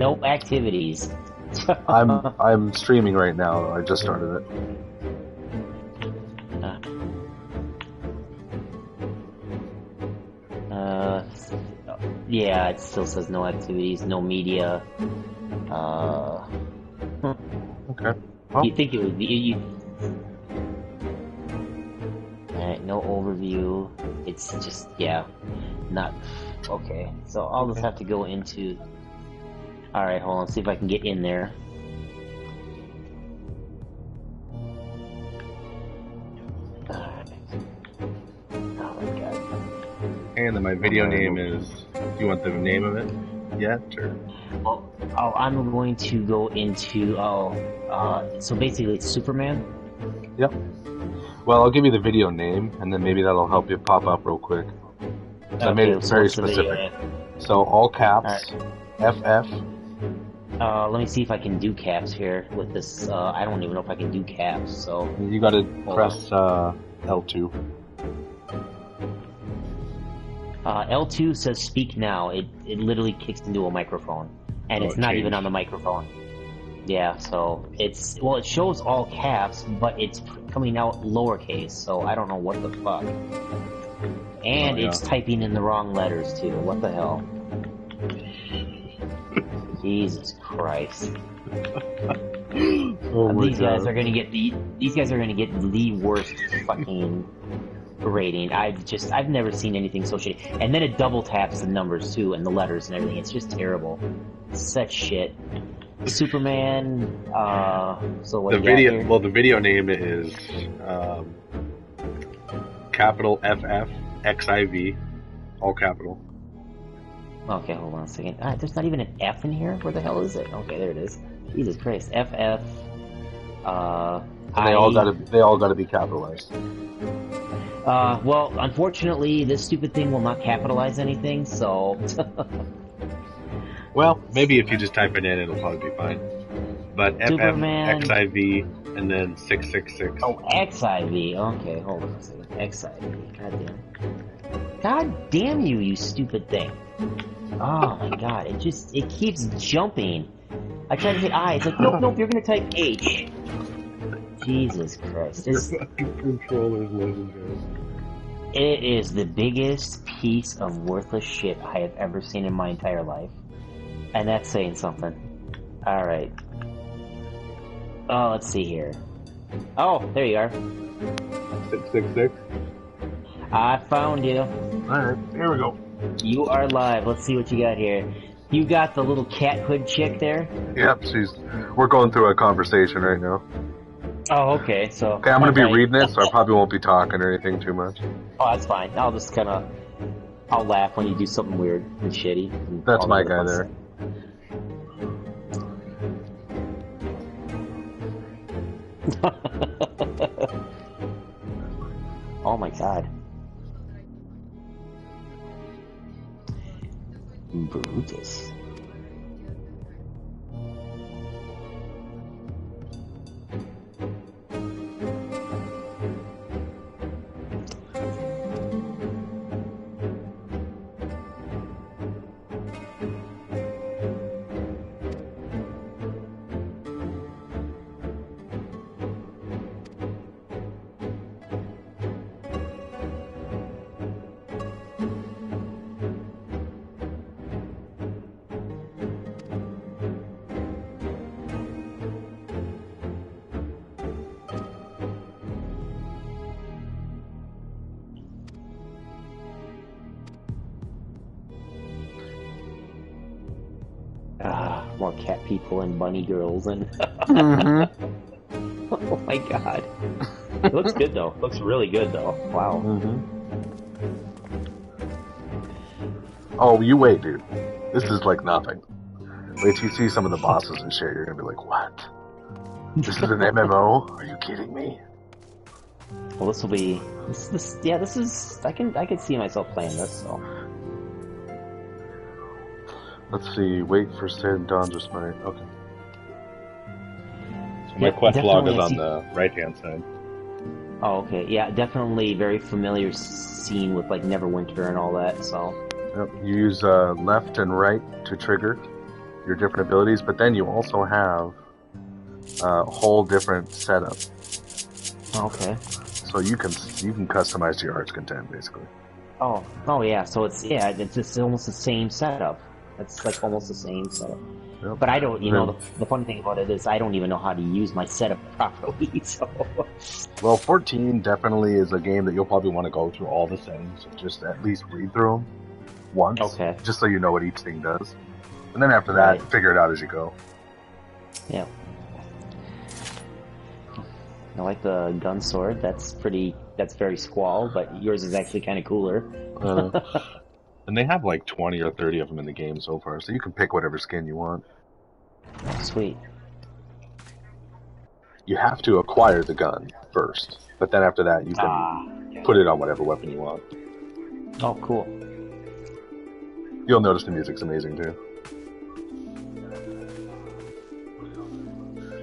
Nope, activities. I'm streaming right now. I just started it. Yeah, it still says no activities, no media. Okay. Well, You think it would be Alright, no overview. It's just, yeah, not okay. So I'll just have to go into. Alright, hold on, see if I can get in there. and then my video name is. Do you want the name of it yet, or? Oh, I'm going to go into. So basically, it's Superman. Yep. Well, I'll give you the video name, and then maybe that'll help you pop up real quick. So I made it very specific. So all caps, FF. Let me see if I can do caps here with this. I don't even know if I can do caps. So you got to press L2. L2 says speak now. It literally kicks into a microphone, and it's not even on the microphone. Yeah, so it shows all caps, but it's coming out lowercase, so I don't know what the fuck. And it's typing in the wrong letters too. What the hell? Jesus Christ. These guys are gonna get the worst fucking rating. I've never seen anything so shitty. And then it double taps the numbers too and the letters and everything. It's just terrible. Such shit. Superman. So what? The video name is capital FFXIV, all capital. Okay, hold on a second. There's not even an F in here. Where the hell is it? Okay, there it is. Jesus Christ. FF. They all gotta be capitalized. Well, unfortunately, this stupid thing will not capitalize anything, so. Well, maybe if you just type it in, it'll probably be fine. But FFXIV and then 666. Oh, XIV. Okay, hold on a second. XIV. God damn you, you stupid thing. Oh my god, it keeps jumping. I try to hit I, it's like, nope, you're gonna type H. Jesus Christ. Controller's legendary. It is the biggest piece of worthless shit I have ever seen in my entire life. And that's saying something. Alright. Oh, let's see here. Oh, there you are. 666. I found you. Alright, here we go. You are live. Let's see what you got here. You got the little cat hood chick there? Yep, we're going through a conversation right now. Oh, okay, so... Okay, I'm gonna be reading it, so I probably won't be talking or anything too much. Oh, that's fine. I'll just kinda... I'll laugh when you do something weird and shitty. And that's my guy there. Oh my god. Brutus. More cat people and bunny girls and... Oh my god. It looks good though. Looks really good though. Wow. Oh, you wait, dude. This is like nothing. Wait till you see some of the bosses and shit, you're gonna be like, what? This is an MMO? Are you kidding me? Well, this will be... This is... I can see myself playing this, so... Let's see, wait for Sid Dawn just might. Okay. So my quest log is on the right-hand side. Oh, okay. Yeah, definitely very familiar scene with, like, Neverwinter and all that, so... Yep, you use left and right to trigger your different abilities, but then you also have a whole different setup. Okay. So you can customize to your heart's content, basically. Oh yeah. So it's just almost the same setup. It's like almost the same setup. Yep. But I don't, the funny thing about it is I don't even know how to use my setup properly. So. Well, 14 definitely is a game that you'll probably want to go through all the settings and just at least read through them once, Okay. just so you know what each thing does. And then after that, figure it out as you go. Yeah. I like the gun sword. That's very Squall, but yours is actually kind of cooler. And they have like 20 or 30 of them in the game so far, so you can pick whatever skin you want. Oh, sweet. You have to acquire the gun first, but then after that, you can put it on whatever weapon you want. Oh, cool. You'll notice the music's amazing too.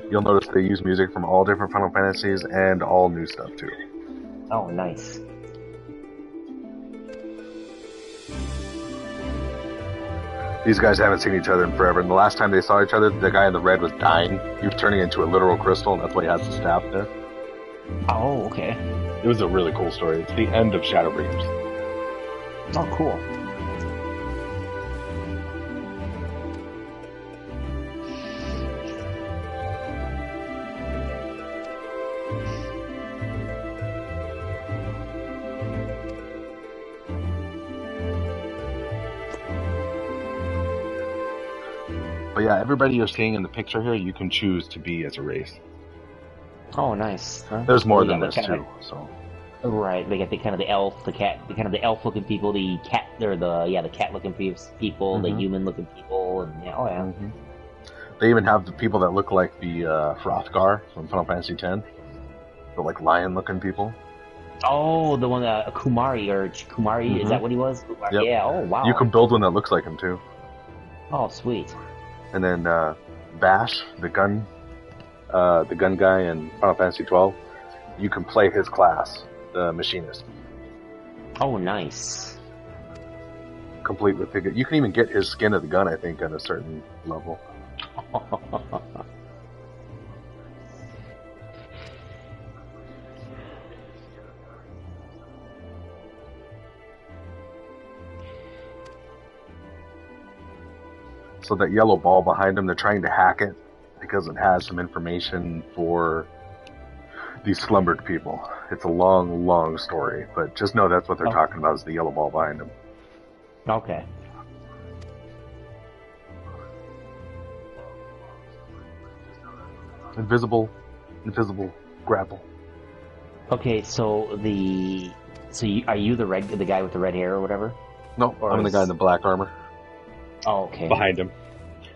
You'll notice they use music from all different Final Fantasies and all new stuff too. Oh, nice. These guys haven't seen each other in forever, and the last time they saw each other, the guy in the red was dying. He was turning into a literal crystal, and that's why he has the staff there. Oh, okay. It was a really cool story. It's the end of Shadowbringers. Oh, cool. But yeah, everybody you're seeing in the picture here, you can choose to be as a race. Oh, nice. Huh? There's more than this too. So. Right, they got the kind of the elf, the cat, the kind of the elf-looking people, the cat, or the cat-looking people, the human-looking people, and yeah, oh yeah. Mm-hmm. They even have the people that look like the Hrothgar from Final Fantasy X, the like lion-looking people. Oh, the one Kumari is that what he was? Yep. Yeah. Oh wow. You can build one that looks like him too. Oh, sweet. And then Bash, the gun guy in Final Fantasy XII, you can play his class, the machinist. Oh, nice. Complete with figure. You can even get his skin of the gun, I think, at a certain level. So that yellow ball behind him, they're trying to hack it because it has some information for these slumbered people. It's a long, long story, but just know that's what they're talking about is the yellow ball behind him. Okay. Invisible, grapple. Okay, so are you the guy with the red hair or whatever? No, I'm the guy in the black armor. Oh, okay. Behind him.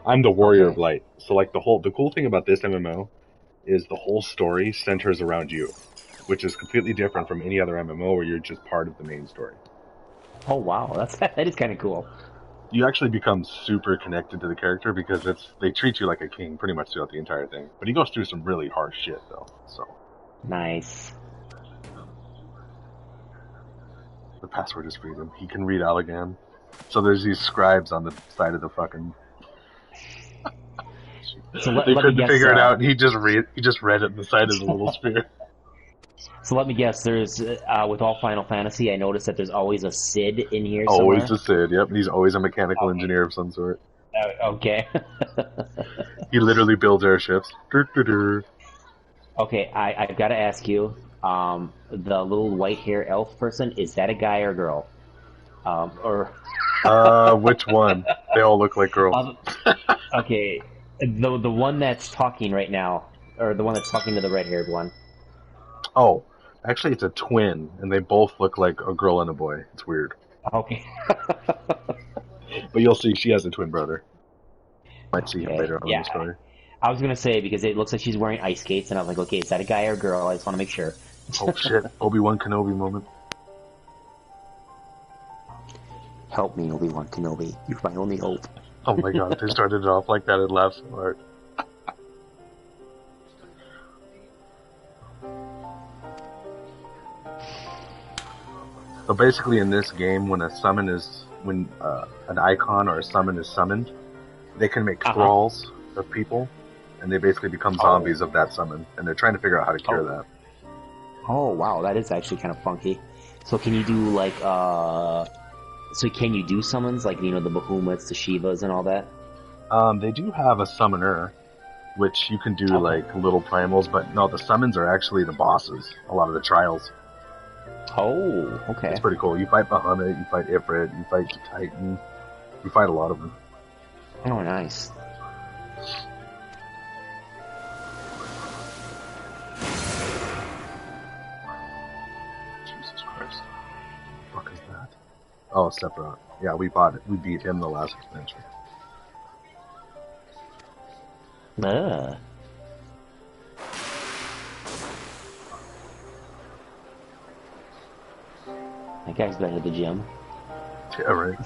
I'm the Warrior of Light. So like the cool thing about this MMO is the whole story centers around you, which is completely different from any other MMO where you're just part of the main story. Oh wow, that is kind of cool. You actually become super connected to the character because they treat you like a king pretty much throughout the entire thing. But he goes through some really harsh shit though. So nice. The password is freedom. He can read Allegan. So there's these scribes on the side of the fucking. So they couldn't figure it out, and he just read it in the side of the little spear. So let me guess. There's with all Final Fantasy, I noticed that there's always a Cid in here. Always a Cid. Yep, he's always a mechanical engineer of some sort. Okay. He literally builds airships. Okay, I've got to ask you. The little white hair elf person, is that a guy or girl? Which one? They all look like girls. Okay, the one that's talking right now, or the one that's talking to the red-haired one. Oh, actually, it's a twin, and they both look like a girl and a boy. It's weird. Okay. But you'll see, she has a twin brother. Might see him later on in the story. I was gonna say because it looks like she's wearing ice skates, and I was like, okay, is that a guy or a girl? I just want to make sure. Oh shit! Obi-Wan Kenobi moment. Help me, Obi-Wan Kenobi. You're my only hope. Oh my god, they started it off like that and laughed so hard. So basically in this game, when an icon or a summon is summoned, they can make thralls of people, and they basically become zombies of that summon, and they're trying to figure out how to cure that. Oh, wow, that is actually kind of funky. So can you do, like, so can you do summons, like, you know, the Bahumats, the Shivas, and all that? They do have a summoner, which you can do, like, little primals, but no, the summons are actually the bosses, a lot of the trials. Oh, okay. It's pretty cool. You fight Bahamut, you fight Ifrit, you fight Titan, you fight a lot of them. Oh, nice. Jesus Christ. What the fuck is that? Oh, Sephiroth. Yeah, we bought it. We beat him the last expansion. That guy's been at the gym. Yeah, right.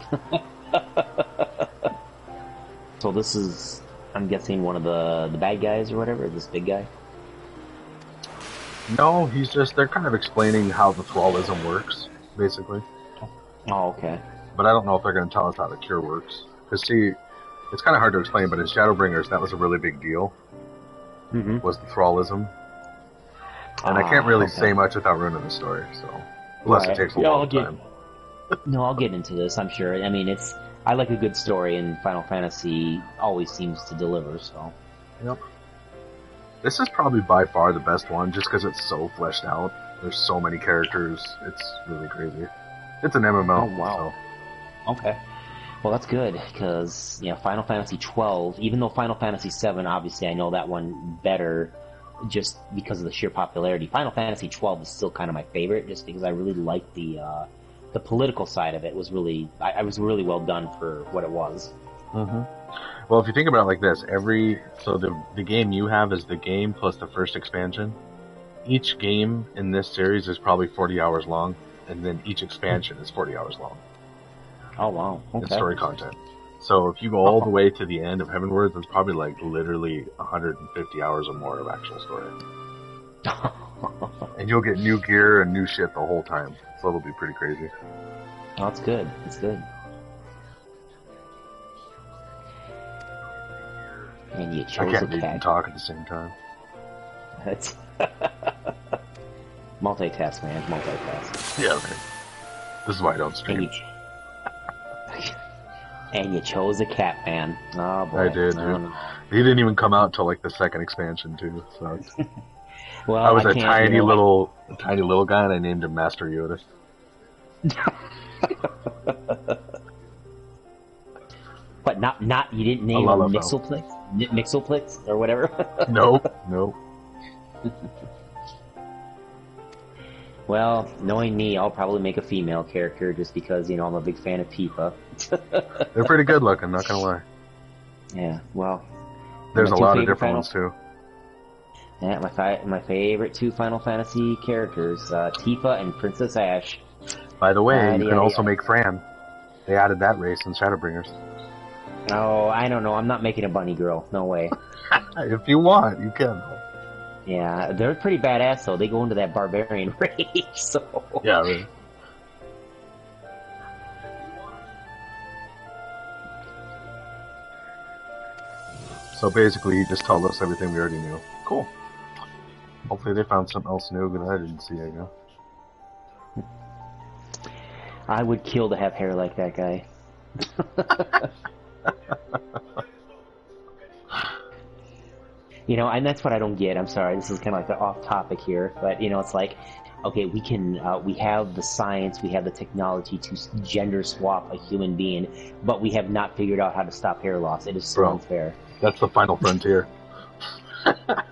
So this is, I'm guessing, one of the bad guys or whatever, this big guy? No, he's just, they're kind of explaining how the thrallism works, basically. Oh, okay. But I don't know if they're going to tell us how the cure works. Because, see, it's kind of hard to explain, but in Shadowbringers, that was a really big deal. Was the thrallism. And I can't really say much without ruining the story, so... Unless it takes a long time. No, I'll get into this, I'm sure. I mean, I like a good story, and Final Fantasy always seems to deliver, so... Yep. This is probably by far the best one, just because it's so fleshed out. There's so many characters, it's really crazy. It's an MMO. Oh, wow. So. Okay. Well, that's good, because, you know, Final Fantasy XII, even though Final Fantasy VII, obviously I know that one better, just because of the sheer popularity, Final Fantasy XII is still kind of my favorite, just because I really liked the political side of it. Was really, I was really well done for what it was. Well, if you think about it like this, so the game you have is the game plus the first expansion. Each game in this series is probably 40 hours long, and then each expansion is 40 hours long. Oh, wow. Okay. In story content. So if you go all the way to the end of Heavenwards, it's probably like literally 150 hours or more of actual story. And you'll get new gear and new shit the whole time. So it'll be pretty crazy. Oh, that's good. That's good. And you chose I can't a cat. even talk at the same time. That's multitask, man. Multitask. Yeah, okay. This is why I don't stream. And you chose a cat, man. Oh boy. I did, dude. He didn't even come out until like the second expansion too. So well, I was a tiny little guy, and I named him Master Yoda. But not you didn't name him Mixelplix or whatever. Nope. Well, knowing me, I'll probably make a female character just because, you know, I'm a big fan of Tifa. They're pretty good looking, not gonna lie. Yeah, well... There's a lot of different ones, too. Yeah, my favorite two Final Fantasy characters, Tifa and Princess Ash. By the way, you can also make Fran. They added that race in Shadowbringers. Oh, I don't know. I'm not making a bunny girl. No way. If you want, you can. Yeah, they're pretty badass, though. They go into that barbarian race, so... Yeah, really. So basically, he just told us everything we already knew. Cool. Hopefully they found something else new that I didn't see, I guess. I would kill to have hair like that guy. You know, and that's what I don't get. I'm sorry, this is kind of like the off topic here, but you know, it's like, okay, we have the science, we have the technology to gender swap a human being, but we have not figured out how to stop hair loss. It is so unfair. That's the final frontier.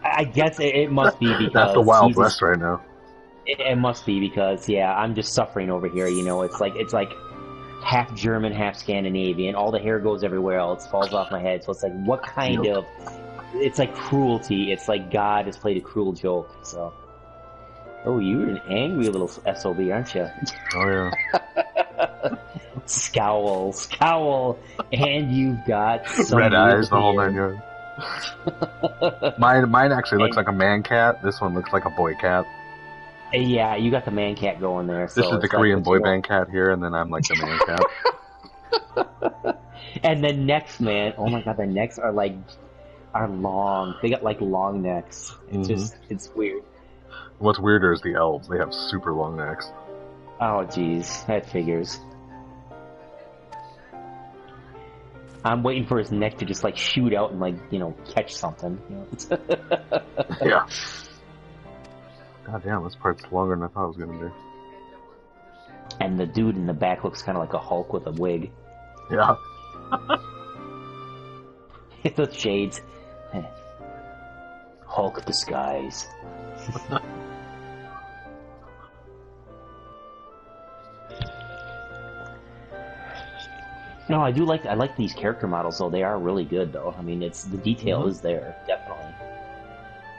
I guess it must be because that's the Wild West right now. It must be because, yeah, I'm just suffering over here. You know, it's like half German, half Scandinavian. All the hair goes everywhere else, falls off my head. So it's like, what kind of? It's like cruelty. It's like God has played a cruel joke. So, oh, you're an angry little SOB, aren't you? Oh yeah. Scowl, and you've got some red eyes, the whole 9 yards. Mine actually looks like a man cat. This one looks like a boy cat. Yeah, you got the man cat going there. This is the Korean boy band cat here, and then I'm like the man cat. And the necks, man. Oh my god, the necks are long. They got like long necks. It's just it's weird. What's weirder is the elves. They have super long necks. Oh jeez, that figures. I'm waiting for his neck to just like shoot out and like, you know, catch something. You know? Yeah. God damn, this part's longer than I thought it was gonna be. And the dude in the back looks kind of like a Hulk with a wig. Yeah. The shades. Hulk disguise. No, I like these character models though. They are really good though. I mean, it's the detail is there, definitely.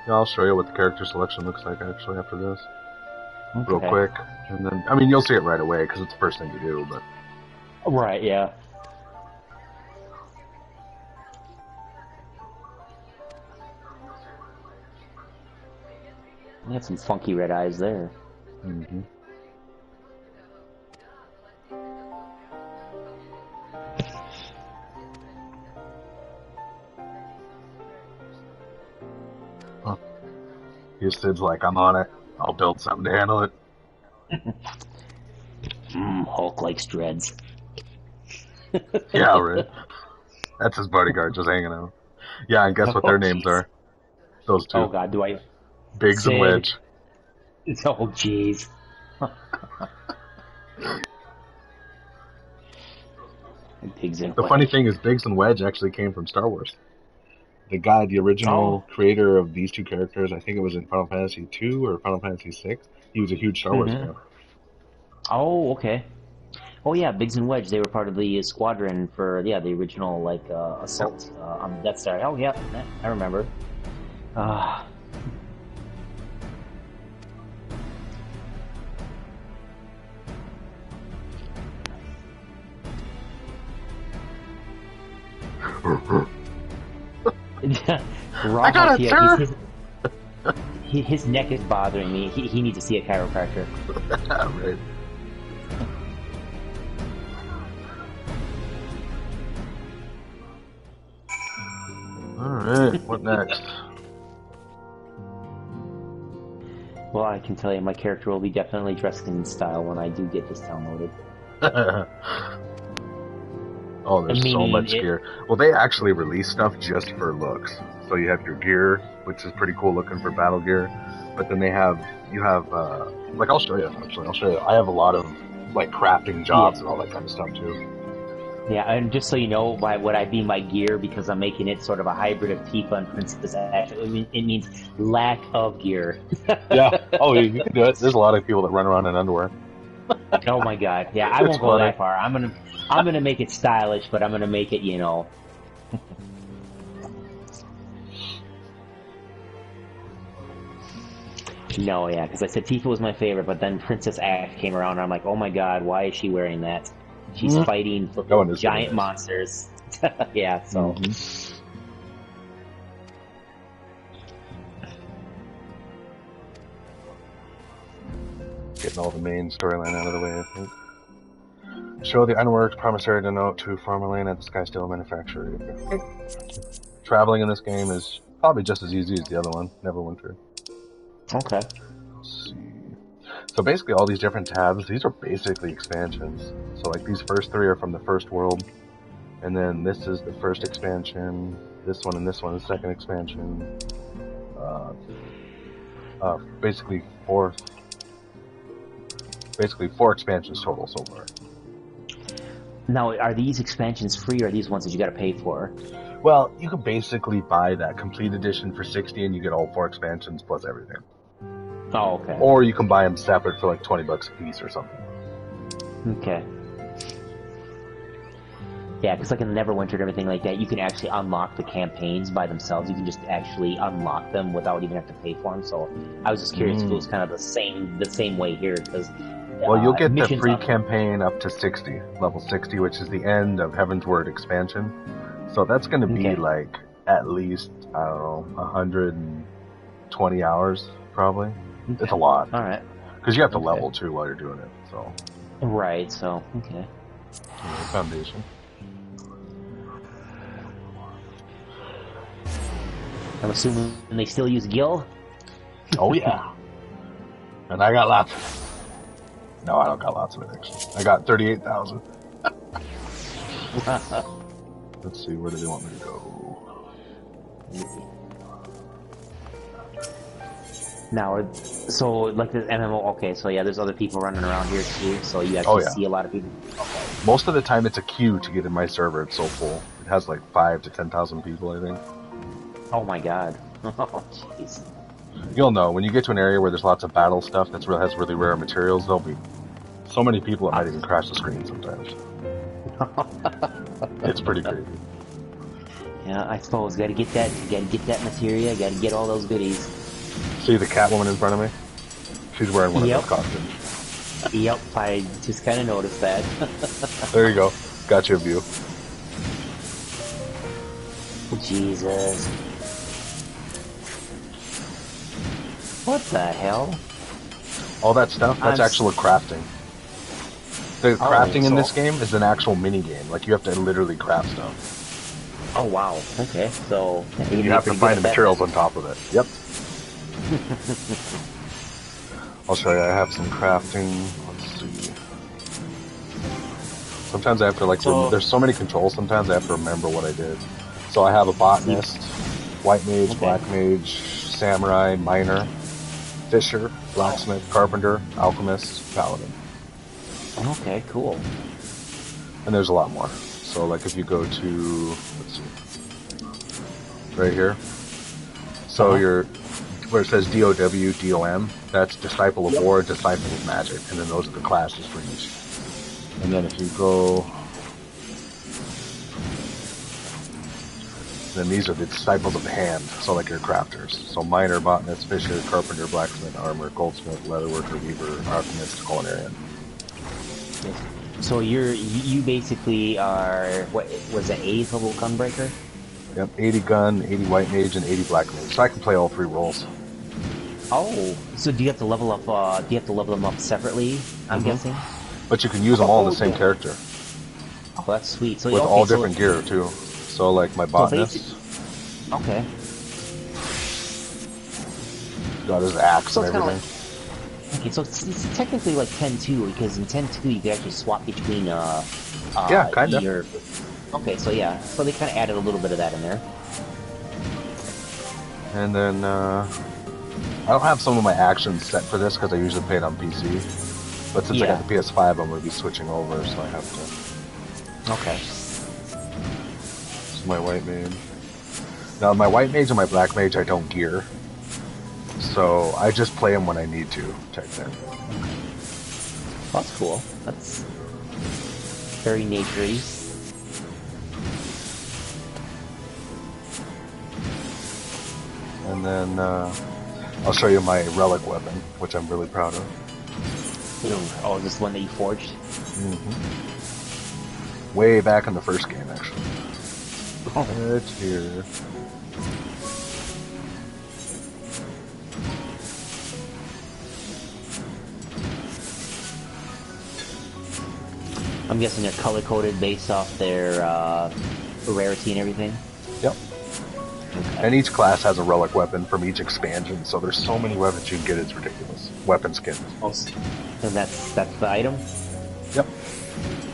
Yeah, I'll show you what the character selection looks like actually after this. Okay. Real quick. And then, I mean, you'll see it right away because it's the first thing you do, but... Right, yeah. I have some funky red eyes there. Mm-hmm. Huh. Here's Sid's like, I'm on it. I'll build something to handle it. Hulk likes dreads. Yeah, right. That's his bodyguard just hanging out. Yeah, and guess what their names are? Those two. Oh god, do I... Biggs and Wedge. Oh jeez. Biggs and The Wedge. funny thing is Biggs and Wedge actually came from Star Wars. The guy, the original creator of these two characters, I think it was in Final Fantasy II or Final Fantasy VI, he was a huge Star Wars fan. Oh, okay. Oh yeah, Biggs and Wedge, they were part of the squadron for, the original, like, assault on the Death Star. Oh yeah, I remember. I got it, sir! His neck is bothering me. He needs to see a chiropractor. Right. Alright, what next? Well, I can tell you, my character will be definitely dressed in style when I do get this downloaded. Oh, there's so much gear. Well, they actually release stuff just for looks. So you have your gear, which is pretty cool looking for battle gear. But then you have, like, I'll show you, actually. I'll show you. I have a lot of, like, crafting jobs and all that kind of stuff, too. Yeah, and just so you know, by what I mean by gear, because I'm making it sort of a hybrid of Tifa and Princess Ash, it means lack of gear. Yeah. Oh, you can do it. There's a lot of people that run around in underwear. Oh my god. Yeah, I won't go that far. I'm gonna make it stylish, but I'm gonna make it, you know. No, yeah, because I said Tifa was my favorite, but then Princess Ash came around, and I'm like, oh my god, why is she wearing that? She's fighting giant monsters. Yeah, so. Getting all the main storyline out of the way, I think. Show the unworked promissory note to Formalin at the Skysteel manufacturer. Traveling in this game is probably just as easy as the other one, Neverwinter. Okay. Let's see. So basically all these different tabs, these are basically expansions. So like these first three are from the first world, and then this is the first expansion, this one and this one is the second expansion. Basically four expansions total so far. Now, are these expansions free, or are these ones that you gotta pay for? Well, you could basically buy that complete edition for $60 and you get all 4 expansions plus everything. Oh, okay. Or you can buy them separate for like $20 a piece or something. Okay. Yeah, because like in the Neverwinter and everything like that, you can actually unlock the campaigns by themselves. You can just actually unlock them without even have to pay for them. So I was just curious if it was kind of the same way here, because well, you'll get the free campaign up to 60, level 60, which is the end of Heaven's Word expansion. So that's going to be like at least, I don't know, 120 hours probably. Okay. It's a lot. All right. Because you have to level too while you're doing it. So. Right. So okay. Foundation. I'm assuming they still use Gil? Oh yeah. And I got lots. No, I don't got lots of it actually. I got 38,000. Let's see, where do they want me to go? Now, so like the MMO, okay, so yeah, there's other people running around here too, so you actually see a lot of people. Okay. Most of the time it's a queue to get in my server, it's so full. It has like 5,000 to 10,000 people, I think. Oh my god. Oh, jeez. You'll know, when you get to an area where there's lots of battle stuff that has really rare materials, there'll be so many people it might even crash the screen sometimes. It's pretty crazy. Yeah, I suppose, gotta get that materia, gotta get all those goodies. See the Catwoman in front of me? She's wearing one of those costumes. Yep, I just kind of noticed that. There you go. Got you a view. Jesus. What the hell? All that stuff, that's actual crafting. The crafting in this game is an actual mini game. Like, you have to literally craft stuff. Oh, wow. Okay, so... You have to find the materials on top of it. Yep. I'll show you. I have some crafting. Let's see. Sometimes I have to, like, there's so many controls, sometimes I have to remember what I did. So I have a botanist, white mage, black mage, samurai, miner, fisher, blacksmith, carpenter, alchemist, paladin. Okay, cool. And there's a lot more. So, like, if you go to, let's see, right here. So where it says DOW, DOM, that's Disciple of War, Disciple of Magic, and then those are the classes for each. And then if you go, then these are the Disciples of the Hand, so like your crafters. So miner, botanist, fisher, carpenter, blacksmith, armor, goldsmith, leatherworker, weaver, alchemist, culinarian. So you basically are, what was it, 80 level gunbreaker? Yep, 80 gun, 80 white mage, and 80 black mage. So I can play all 3 roles. Oh, so do you have to level up? Do you have to level them up separately? I'm guessing. But you can use them all in the same character. Oh, that's sweet. So with all different gear too. So like my botanist. Okay. Got his axe and everything. Okay, so it's technically like 10-2, because in 10-2 you can actually swap between yeah, kinda. Okay, so yeah, so they kind of added a little bit of that in there. And then I don't have some of my actions set for this because I usually play it on PC. But since I got the PS5, I'm going to be switching over, so I have to. Okay. This is my white mage. Now, my white mage and my black mage I don't gear. So I just play them when I need to, type thing. That's cool. That's very nature-y. And then I'll show you my relic weapon, which I'm really proud of. Oh, this one that you forged? Mm-hmm. Way back in the first game, actually. Oh. It's here. I'm guessing they're color-coded based off their rarity and everything? Yep. Okay. And each class has a relic weapon from each expansion, so there's so many weapons you can get, it's ridiculous. Weapon skins. Oh, so that's the item? Yep.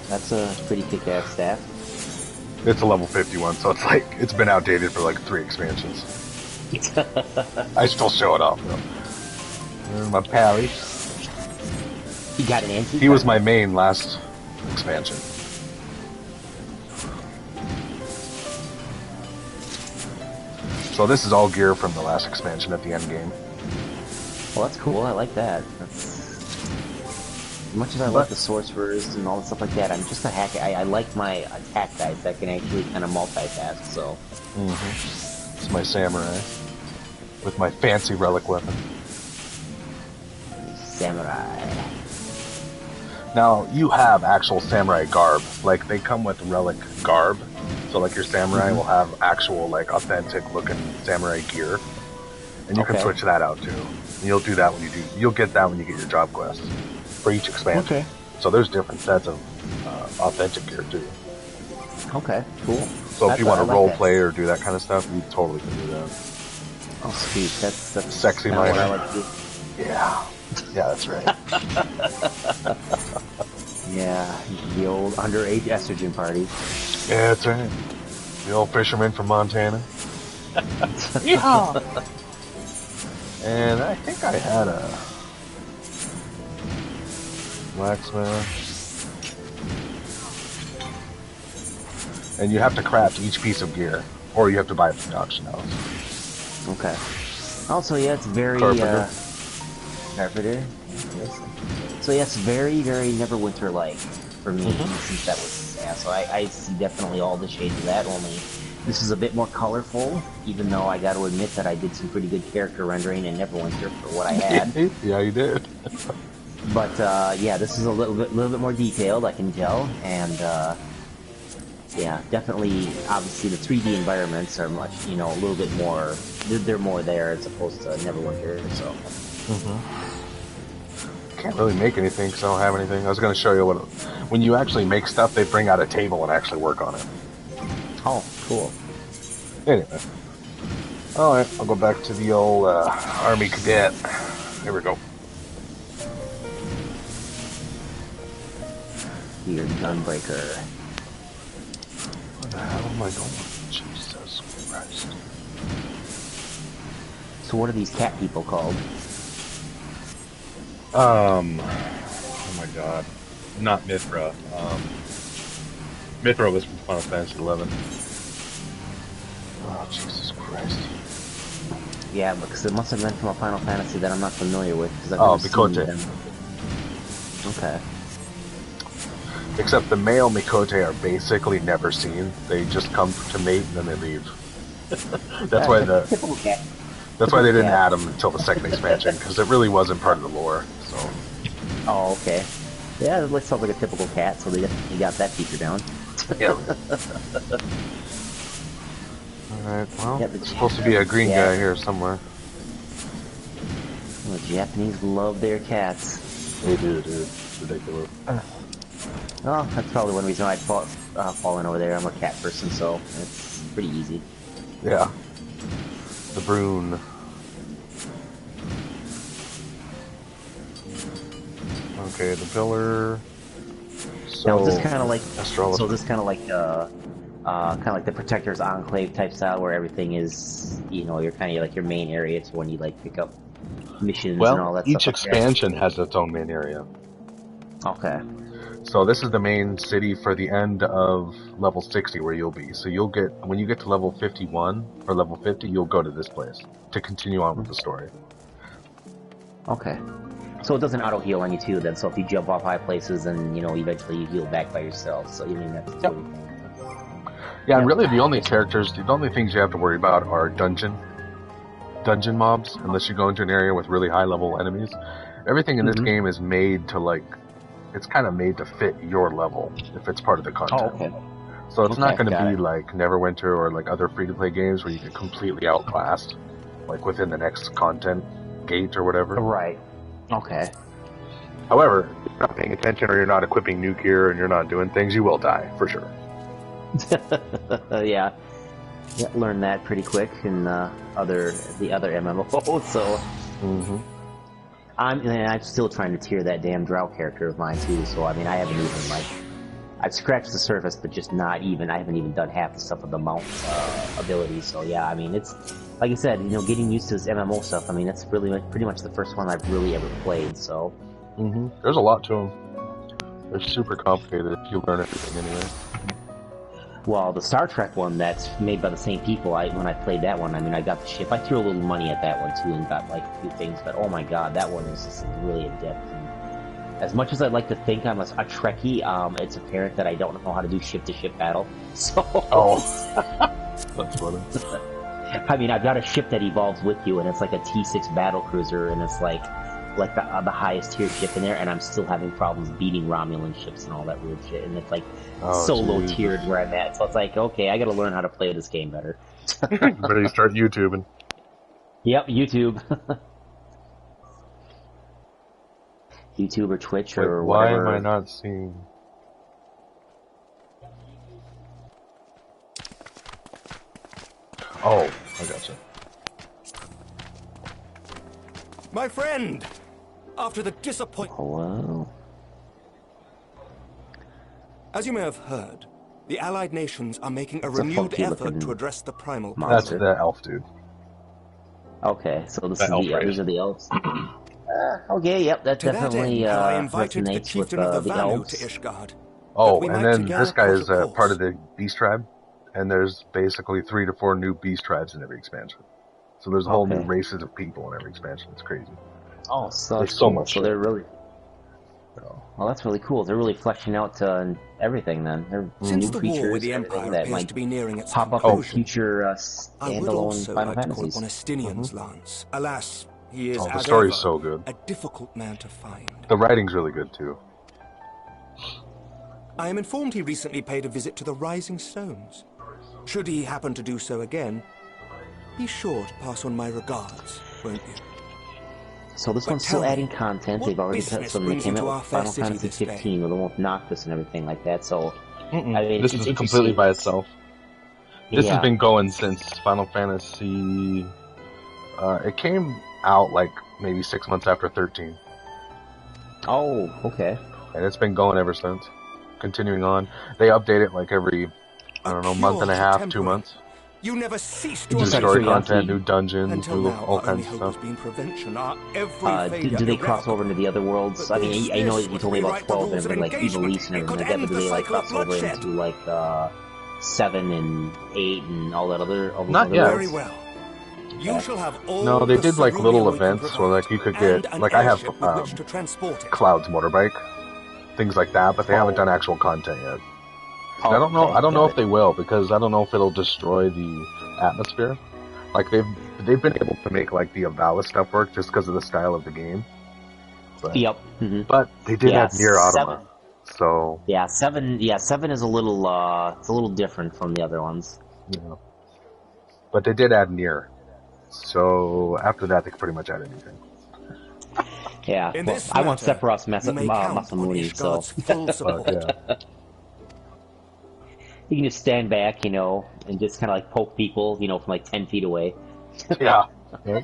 That's a pretty kick-ass staff. It's a level 51, so it's like, it's been outdated for like 3 expansions. I still show it off, though. There's my pally. He got an anti. He was my main last expansion. So this is all gear from the last expansion at the end game. Well, that's cool. I like that. That's... As much as I like the sorcerers and all the stuff like that, I'm just a hack. I like my attack guys that can actually kind of multitask, so... It's my samurai. With my fancy relic weapon. Samurai. Now, you have actual samurai garb. Like, they come with relic garb. So, like, your samurai will have actual, like, authentic-looking samurai gear. And you can switch that out, too. And you'll do that when you do... You'll get that when you get your job quest. For each expansion. Okay. So there's different sets of authentic gear, too. Okay, cool. So if you want to role play or do that kind of stuff, you totally can do that. Oh, sweet. That's Sexy kind of what I miner. like to do. Yeah. Yeah, that's right. Yeah, the old underage estrogen party. Yeah, that's right. The old fisherman from Montana. Yeehaw! And I think I had a blacksmith. And you have to craft each piece of gear, or you have to buy it from the auction house. Okay. Also, yeah, it's very Carpenter. Carpenter. Yes. So yeah, it's very, very Neverwinter-like for me, since that was so I see definitely all the shades of that. Only this is a bit more colorful, even though I got to admit that I did some pretty good character rendering in Neverwinter for what I had. Yeah, you did. But yeah, this is a little bit more detailed, I can tell, and yeah, definitely. Obviously, the 3D environments are much, a little bit more. They're more there as opposed to Neverwinter. So. Can't really make anything because I don't have anything. I was going to show you when you actually make stuff, they bring out a table and actually work on it. Oh, cool. Anyway. Alright, I'll go back to the old Army Cadet. Here we go. Your Gunbreaker. Where the hell am I going? Jesus Christ. So what are these cat people called? Oh my god. Not Mithra. Mithra was from Final Fantasy XI. Oh, Jesus Christ. Yeah, because it must have been from a Final Fantasy that I'm not familiar with. Mikote. Okay. Except the male Mikote are basically never seen. They just come to mate and then they leave. That's why they didn't add them until the second expansion, because it really wasn't part of the lore. So. Oh, okay. Yeah, it sounds like a typical cat, so they got that feature down. Yeah. Alright, well, there's supposed to be a green guy here somewhere. Well, the Japanese love their cats. They do, dude. It's ridiculous. Well, that's probably one reason I'd fall in over there. I'm a cat person, so it's pretty easy. Yeah. The Brune. Okay, the pillar. So now, is this kind of like the Protector's Enclave type style, where everything is, you're kind of like your main area to when you like pick up missions and all that stuff. Each expansion has its own main area. Okay. So this is the main city for the end of level 60 where you'll be. So when you get to level 51 or level 50, you'll go to this place to continue on with the story. Okay. So it doesn't auto-heal on you too then, so if you jump off high places and, eventually you heal back by yourself, so you don't even have to do anything. Yeah, and really the only things you have to worry about are dungeon mobs, unless you go into an area with really high level enemies. Everything in this game is made to it's kind of made to fit your level, if it's part of the content. Oh, okay. So it's not going to be like Neverwinter or like other free-to-play games where you get completely outclassed, like within the next content gate or whatever. Right. Okay. However, if you're not paying attention or you're not equipping new gear and you're not doing things, you will die, for sure. Yeah. Learned that pretty quick in the other MMOs, so... I'm still trying to tier that damn Drow character of mine too, so I haven't even I've scratched the surface, but just I haven't even done half the stuff with the mount abilities, so yeah, it's, like I said, getting used to this MMO stuff, that's really pretty much the first one I've really ever played, so. There's a lot to them. They're super complicated if you learn everything anyway. Well, the Star Trek one that's made by the same people, when I played that one, I got the ship. I threw a little money at that one too and got a few things, but oh my god, that one is just really in-depth. And as much as I'd like to think I'm a Trekkie, it's apparent that I don't know how to do ship-to-ship battle, so... Oh. That's funny. I've got a ship that evolves with you, and it's like a T6 battle cruiser, and it's like the highest tier ship in there, and I'm still having problems beating Romulan ships and all that weird shit, and it's low tiered where I'm at, so it's like, okay, I gotta learn how to play this game better. Better you start YouTubing. Yep, YouTube. YouTube or Twitch or whatever. Why am I not seeing... Oh, I gotcha. My friend! After the disappointment... Hello? As you may have heard, the Allied nations are making a renewed effort to address the primal That's monster. the elf dude. Okay, so this The is elf the race. these are the elves. Okay, yep, that To definitely that end, I invited the resonates with chieftain of the the Vanu elves. to Ishgard. Oh, we and might then together this guy plot is a part of course. the beast tribe, and there's basically 3 to 4 new beast tribes in every expansion. So there's whole new races of people in every expansion. It's crazy. Oh, so There's that's so cool. much So shit. they're really... Well, that's really cool. They're really fleshing out everything then. They're Since new the creatures, war with the everything Empire that appears might to be nearing its pop up in conclusion, future I would standalone also Final like to call Fantasies. upon Estinian's lance. Alas, he is, Oh, the as story's ever, so good. a difficult man to find. The writing's really good too. I am informed he recently paid a visit to the Rising Stones. Should he happen to do so again, be sure to pass on my regards, won't you? So this But one's still tell me, adding content. what They've already business some brings came you to out our with fair Final city Fantasy this day? 15 with the one with Noctis and everything like that. So I mean, This it's is interesting. completely by itself. This has Yeah. been going since Final Fantasy. It came out like maybe 6 months after 13, Oh, okay. and it's been going ever since. Continuing on, they update it like every month and a half, 2 months. You never cease to New Just out of story curiosity, content, new dungeons, Until new now, all our only kinds of hope has stuff. been prevention. Our every failure do they cross irrevocable. over into the other worlds? But I mean, this I know you would told me about rewrite the 12 and rules of everything, like engagement. Evilise and It everything could like that, end but do the they like cycle of cross over bloodshed. into like 7 and 8 and all that other? All those Not other yet. Very worlds? well. You shall have all No, they the did like little cerulean we can events where provide, like you could and get an like I have airship with which to transport it. Cloud's motorbike, things like that, but they haven't done actual content yet. Oh, I don't know. okay, I don't know got if they will because I don't know if it'll destroy the atmosphere. Like they've been able to make like the Avalis stuff work just because of the style of the game. But, Yep. Mm-hmm. but they did Yeah, have Nier Automata, 7. so Yeah, 7. Yeah, 7 is a little. It's a little different from the other ones. you know. But they did add Nier, so after that they could pretty much add anything. Yeah. In Well, this I want matter, Sephiroth you may count on Masamune, so Ishgard's full support. But, yeah. you can just stand back, and just kind of like poke people, from like 10 feet away. Yeah. Yeah.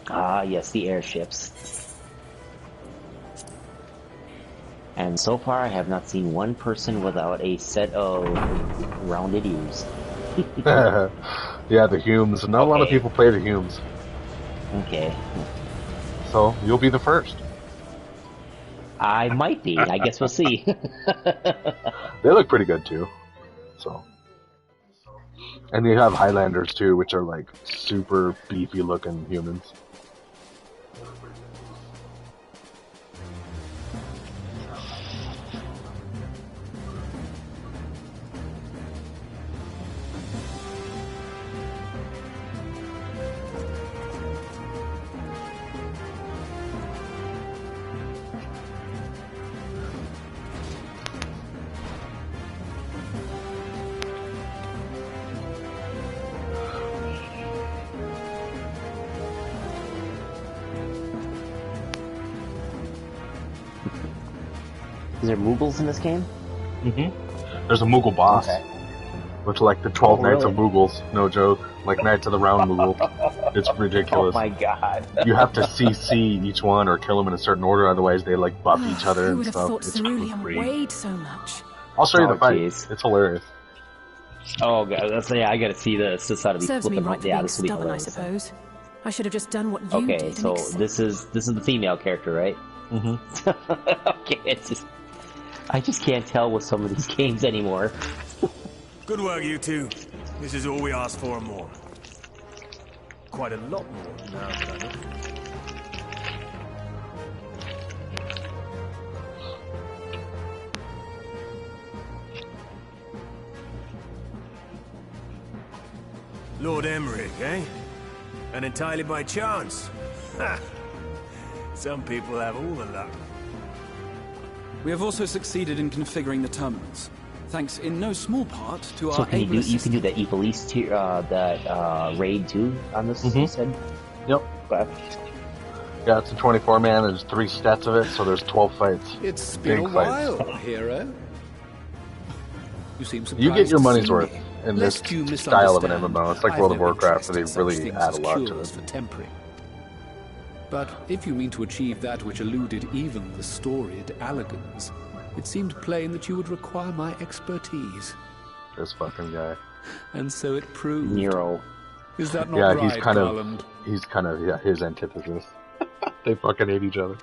Ah, yes, the airships. And so far, I have not seen one person without a set of rounded ears. Yeah, the Humes. Not a lot of Okay. people play the Humes, Okay. so you'll be the first. I might be. I guess we'll see. They look pretty good too. So, and you have Highlanders too, which are like super beefy looking humans. Is there Moogles in this game? Mm-hmm. There's a Moogle boss, Okay. which are like the 12 Oh, Knights really? of Moogles. No joke. Like Knights of the Round Moogle. It's Oh ridiculous. my god. You have to CC each one or kill them in a certain order, otherwise they like buff each other Who and would have stuff. thought It's cerulean crazy. weighed so much? I'll show you Oh, the fight. jeez. It's hilarious. Oh god, I gotta see this. This ought to be Serves me flipping right for yeah, being this will be stubborn, I hilarious. suppose. I should have just done what you Okay, did. so and accept- this is the female character, right? Mm-hmm. Okay, it's just I just can't tell with some of these games anymore. Good work, you two. This is all we asked for and more. Quite a lot more now that I look at it. Lord Emmerich, eh? And entirely by chance. Ha! Some people have all the luck. We have also succeeded in configuring the terminals, thanks in no small part to So our can able you can do assistant. that Evilise that raid too on this? Mhm. You said. Yep. Okay. Yeah, it's a 24-man. There's 3 stats of it, so there's 12 fights. It's been Big a while, fights. hero. You seem surprised You get your to money's see worth me. in this Lest you style of an misunderstand, MMO. It's like I've World of no Warcraft, where interest they in such really things add as a lot to cures it. for tempering. But if you mean to achieve that which eluded even the storied Allagans, it seemed plain that you would require my expertise. This fucking guy. And so it proved. Nero. Is that not Yeah, right, he's kind Garland? of his antithesis. They fucking hate each other.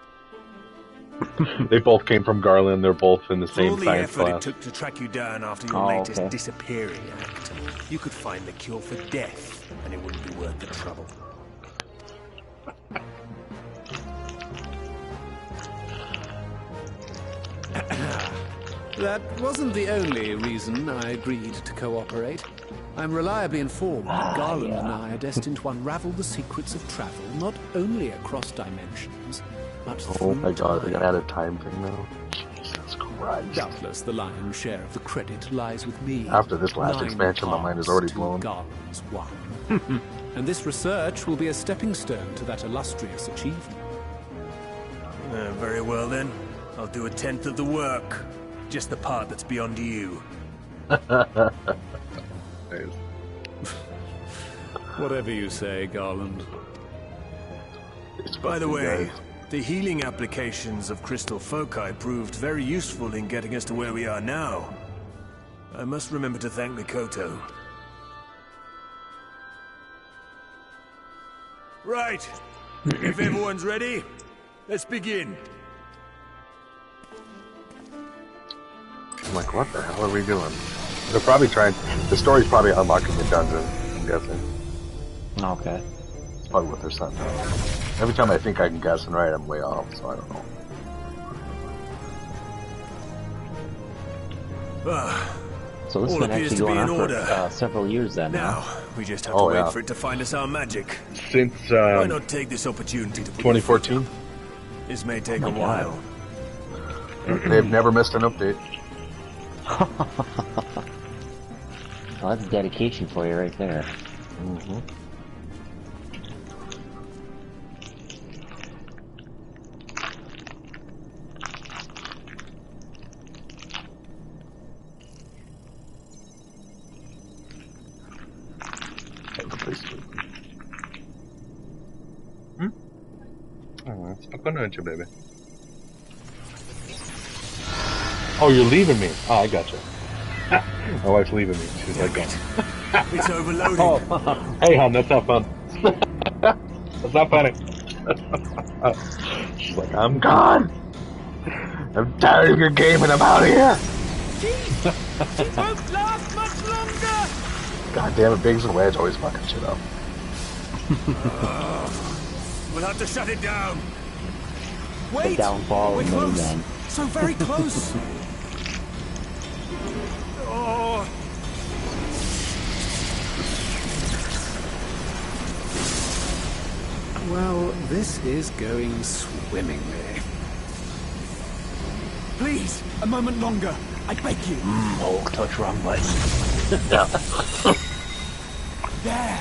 They both came from Garland. They're both in the For same all the science effort class. it took to track you down after your latest disappearing act, you could find the cure for death, and it wouldn't be worth the trouble. That wasn't the only reason I agreed to cooperate. I'm reliably informed that Garland and I are destined to unravel the secrets of travel, not only across dimensions, but through Oh my god, they're time. gonna add a time thing now. Jesus Christ. Doubtless the lion's share of the credit lies with me. After this last 9 expansion, my mind is paths already to blown. Garland's 1. And this research will be a stepping stone to that illustrious achievement. Very well then. I'll do 1/10 of the work. Just the part that's beyond you. Whatever you say, Garland. By the way, the healing applications of crystal foci proved very useful in getting us to where we are now. I must remember to thank Mikoto. Right. If everyone's ready, let's begin. I'm like, what the hell are we doing? They're probably trying. The story's probably unlocking the dungeon, I'm guessing. Okay. That's probably what they're saying. Every time I think I can guess and right, I'm way off, so I don't know. So this has All been appears actually to be going in on order. for several years then. Now, we just have Oh, to wait yeah. for it to find us our magic. Since Why not take this opportunity to put 2014, This may take a while. they've never missed an update. Well, that's dedication for you right there. Mm-hmm. Oh, spokojno, baby. Oh, you're leaving me. Oh, I gotcha. My wife's leaving me. She's like, It's overloading. oh, hey, hon, that's not fun. That's not funny. She's like, I'm gone. I'm tired of your game and I'm out of here. She won't last much longer. God damn it, Biggs and Wedge always fucking shit up. We'll have to shut it down. The Wait, downfall we're of close. Mayhem. So very close. Oh. Well, this is going swimmingly. Please, a moment longer. I beg you. Oh, touch wrong button. Yeah. There.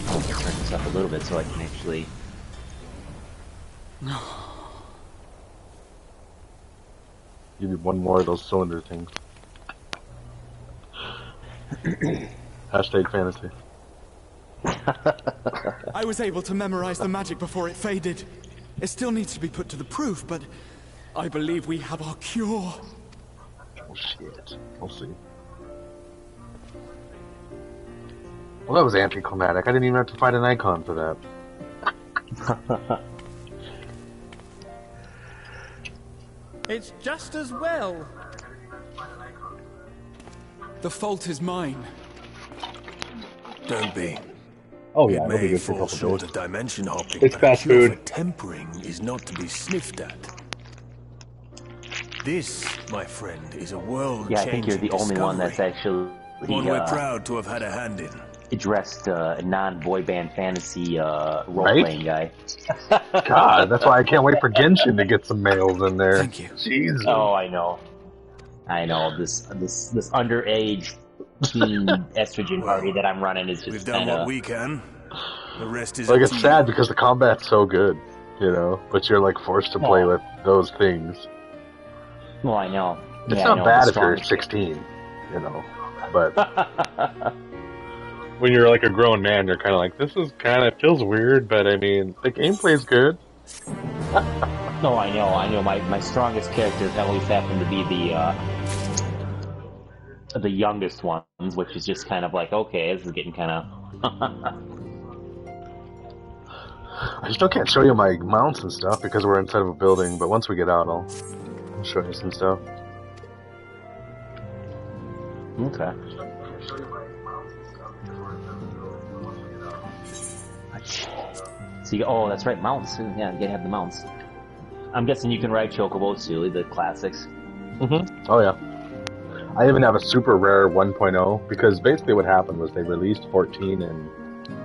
I'll turn this up a little bit so I can actually... You need one more of those cylinder things. Hashtag fantasy. I was able to memorize the magic before it faded. It still needs to be put to the proof, but I believe we have our cure. Oh shit. We'll see. Well, that was anticlimactic. I didn't even have to fight an icon for that. It's just as well. The fault is mine. Don't be. Oh yeah, It it'll be may good for a fall couple short days. of dimension hopping, It's but fast a cure food. for tempering is not to be sniffed at. This, my friend, is a world-changing Yeah, I think you're the only one that's discovery. actually One we're proud to have had a hand in. addressed a non-boy band fantasy role-playing guy. God, that's why I can't wait for Genshin to get some males in there. Thank you. Jesus. Oh, I know. I know. This underage teen estrogen party that I'm running is We've just done kind what of... we can. The rest is Like, up it's to sad you. because the combat's so good, you know, but you're like forced to play with those things. Well, I know. It's Yeah, I not know, bad the if you're strongest- 16, you know, but when you're like a grown man, you're kind of like, this is kind of feels weird, but I mean, the gameplay's good. No, I know. My strongest characters always happen to be the youngest ones, which is just kind of like, okay, this is getting kind of... I still can't show you my mounts and stuff because we're inside of a building, but once we get out, I'll show you some stuff. Okay. So oh, that's right, mounts. Yeah, you gotta have the mounts. I'm guessing you can ride chocobos too, the classics. Mm-hmm. Oh yeah. I even have a super rare 1.0 because basically what happened was they released 14 in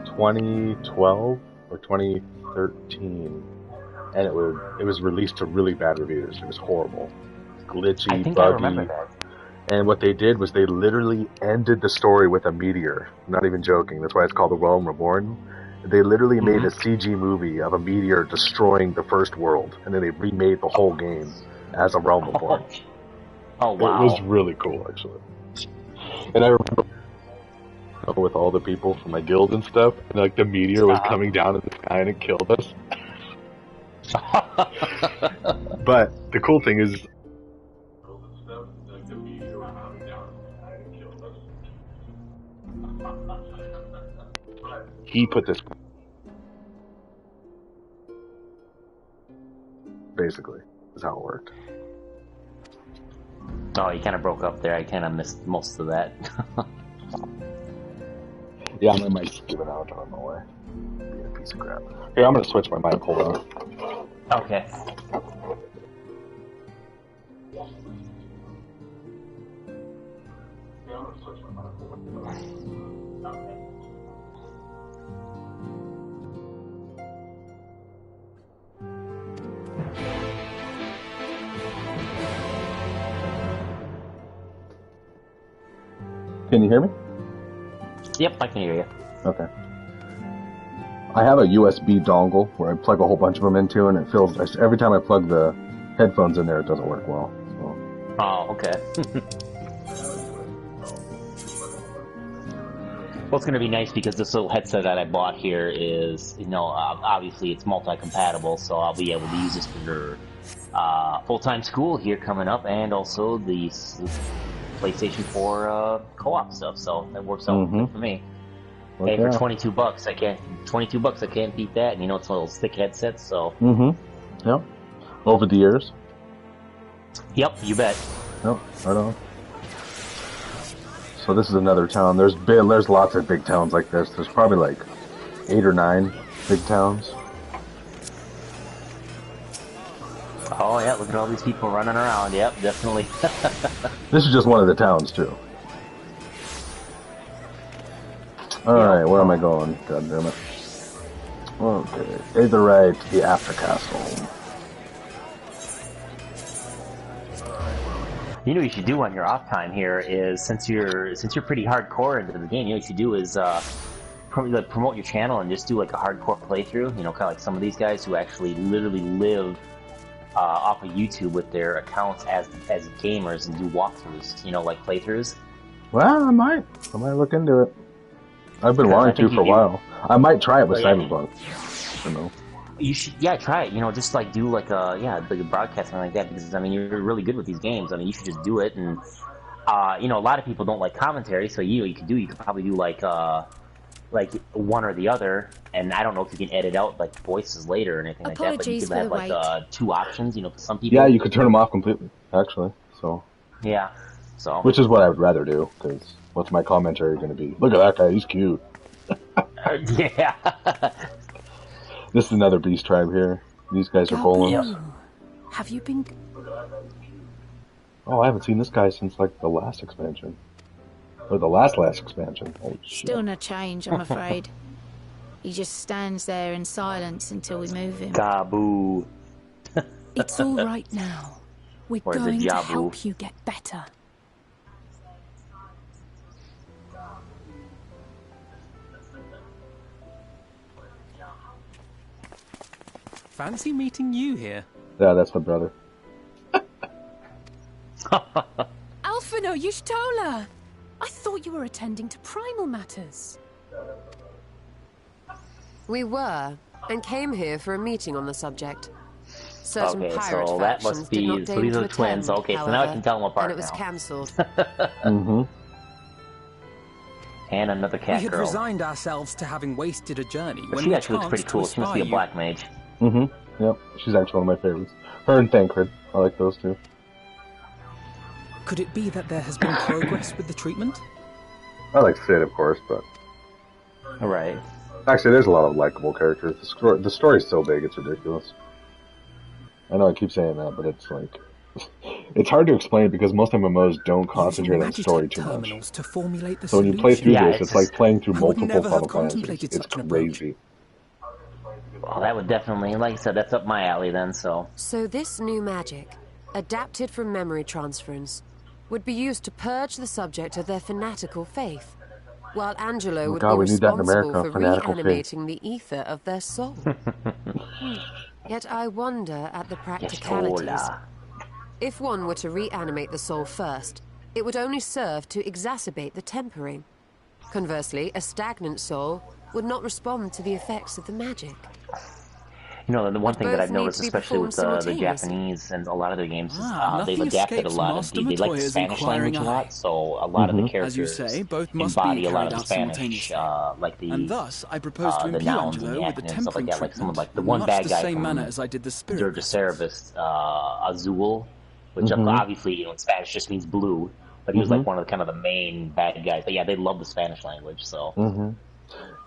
2012 or 2013, and it was released to really bad reviews. It was horrible, glitchy, I think buggy. I remember that. And what they did was they literally ended the story with a meteor. I'm not even joking. That's why it's called The Realm Reborn. They literally made a CG movie of a meteor destroying the first world, and then they remade the whole game as a Realm Reborn. Oh wow! It was really cool, actually. And I remember with all the people from my guild and stuff, and like the meteor was coming down in the sky and it killed us. But the cool thing is, he put this basically is how it worked. Oh, you kind of broke up there. I kind of missed most of that. Yeah, my mic's giving out on my way. Being a piece of crap. Here, I'm gonna switch my mic. Hold on. Okay. Can you hear me? Yep, I can hear you. Okay. I have a USB dongle where I plug a whole bunch of them into, and it feels every time I plug the headphones in there, it doesn't work well. So. Oh, okay. Well, it's going to be nice because this little headset that I bought here is, obviously it's multi-compatible, so I'll be able to use this for full-time school here coming up, and also the PlayStation 4 co-op stuff. So that works out good for me. Okay. Hey, for $22, I can't beat that. And it's a little stick headset, so. Yep. Over the years. Yep, you bet. Yep. Right on. So this is another town. There's lots of big towns like this. There's probably like 8 or 9 big towns. Oh yeah, look at all these people running around. Yep, definitely. This is just one of the towns too. Alright, where am I going? God damn it. Okay. Either right to the after castle. You know what you should do on your off time here is, since you're pretty hardcore into the game, you know what you should do is promote your channel and just do like a hardcore playthrough. Kind of like some of these guys who actually literally live off of YouTube with their accounts as gamers and do walkthroughs. Like playthroughs. Well, I might look into it. I've been wanting to for a while. I might try it with Cyberpunk. You know. You should, try it. just like do like a broadcast or something like that, because you're really good with these games. You should just do it, and a lot of people don't like commentary, so you could probably do like one or the other, and I don't know if you can edit out like voices later or anything like that, but you could have like 2 options. For some people. Yeah, you could turn them off completely, actually. So. Yeah. So. Which is what I would rather do, because what's my commentary going to be? Look at that guy, he's cute. Yeah. This is another beast tribe here. These guys are golems. Have you been? Oh, I haven't seen this guy since like the last expansion, or the last expansion. Holy shit! Still no change, I'm afraid. He just stands there in silence until we move him. Taboo. It's all right now. We're going to help you get better. fancy meeting you here. Yeah, that's my brother. Alphino Y'shtola! I thought you were attending to primal matters. We were, and came here for a meeting on the subject. Certain Okay, pirate so that factions must did be. not So deign these to are the twins. attend, Okay, so now I however, can tell them apart and it was now. cancelled. Mm-hmm. And another We cat had girl. resigned ourselves to having wasted a journey But when she we actually looks pretty chanced cool. to She must be a espy black mage. Mm-hmm. Yep. She's actually one of my favorites. Her and Thancred. I like those two. Could it be that there has been progress with the treatment? I like Sid, of course, but... Right. Actually, there's a lot of likable characters. The story's so big, it's ridiculous. I know I keep saying that, but it's like... It's hard to explain because most MMOs don't concentrate on story too much. To formulate the So when you play through Yeah, this, it's like playing through I would multiple never have Final Fantasies. contemplated It's such an approach. crazy. Well, that would definitely, like I said, that's up my alley then, so... So this new magic, adapted from memory transference, would be used to purge the subject of their fanatical faith, while Angelo would God, be we need that in responsible America, for fanatical reanimating the ether of their soul. Yet I wonder at the practicalities. Y'shtola. If one were to reanimate the soul first, it would only serve to exacerbate the tempering. Conversely, a stagnant soul would not respond to the effects of the magic. You know, the one thing that both I've need noticed, to be especially with the performed Japanese and a lot of their games, is they've nothing adapted a escapes lot of Master they like the Matoya's Spanish inquiring language a eye. lot, so a lot of the characters As you say, both must embody be a lot of carried the out Spanish, simultaneously. like the And thus, I propose to the impede nouns and Angelo the with the acronyms and stuff like tempering that. Like some of treatment like the in one much bad the guy same from manner as I did the spirit Dirge of vessels. Cerebus, Azul, which obviously in Spanish just means blue, but he was like one of the kind of the main bad guys. But yeah, they love the Spanish language, so.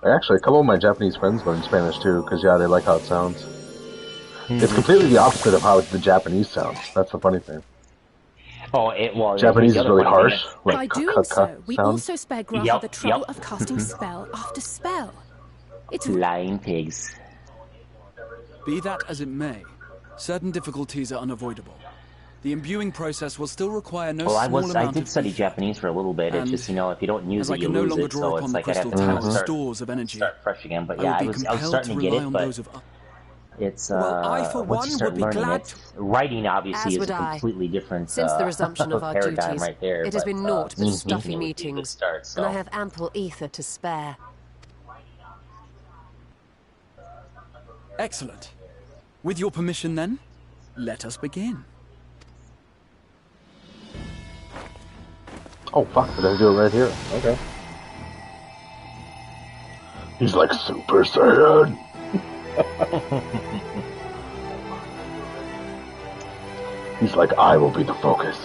Actually, a couple of my Japanese friends learn Spanish too, because yeah, they like how it sounds. It's completely the opposite of how the Japanese sounds. That's the funny thing. Oh, well, Japanese is really harsh. By Like doing so, we sounds. also spare Graha the trouble of casting spell after spell. It's Lying pigs. Be that as it may, certain difficulties are unavoidable. The imbuing process will still require no Well, small amount I of did study ether. Japanese for a little bit. It's And just, if you don't use as I it, you can no lose longer it. draw So upon it's the like I'd have crystal to tower's start, stores of energy, start fresh again. But I yeah, would I be was compelled starting to to get rely it, on but those of it's Well, I, for once one, you start would be learning glad it, writing obviously As is would a I. completely different Since the resumption of our paradigm duties, right there. it has been naught but stuffy speaking would be a good meetings, start, so. and I have ample ether to spare. Excellent. With your permission, then, let us begin. Oh fuck, did I do it right here? Okay. He's like Super Saiyan. He's like, I will be the focus.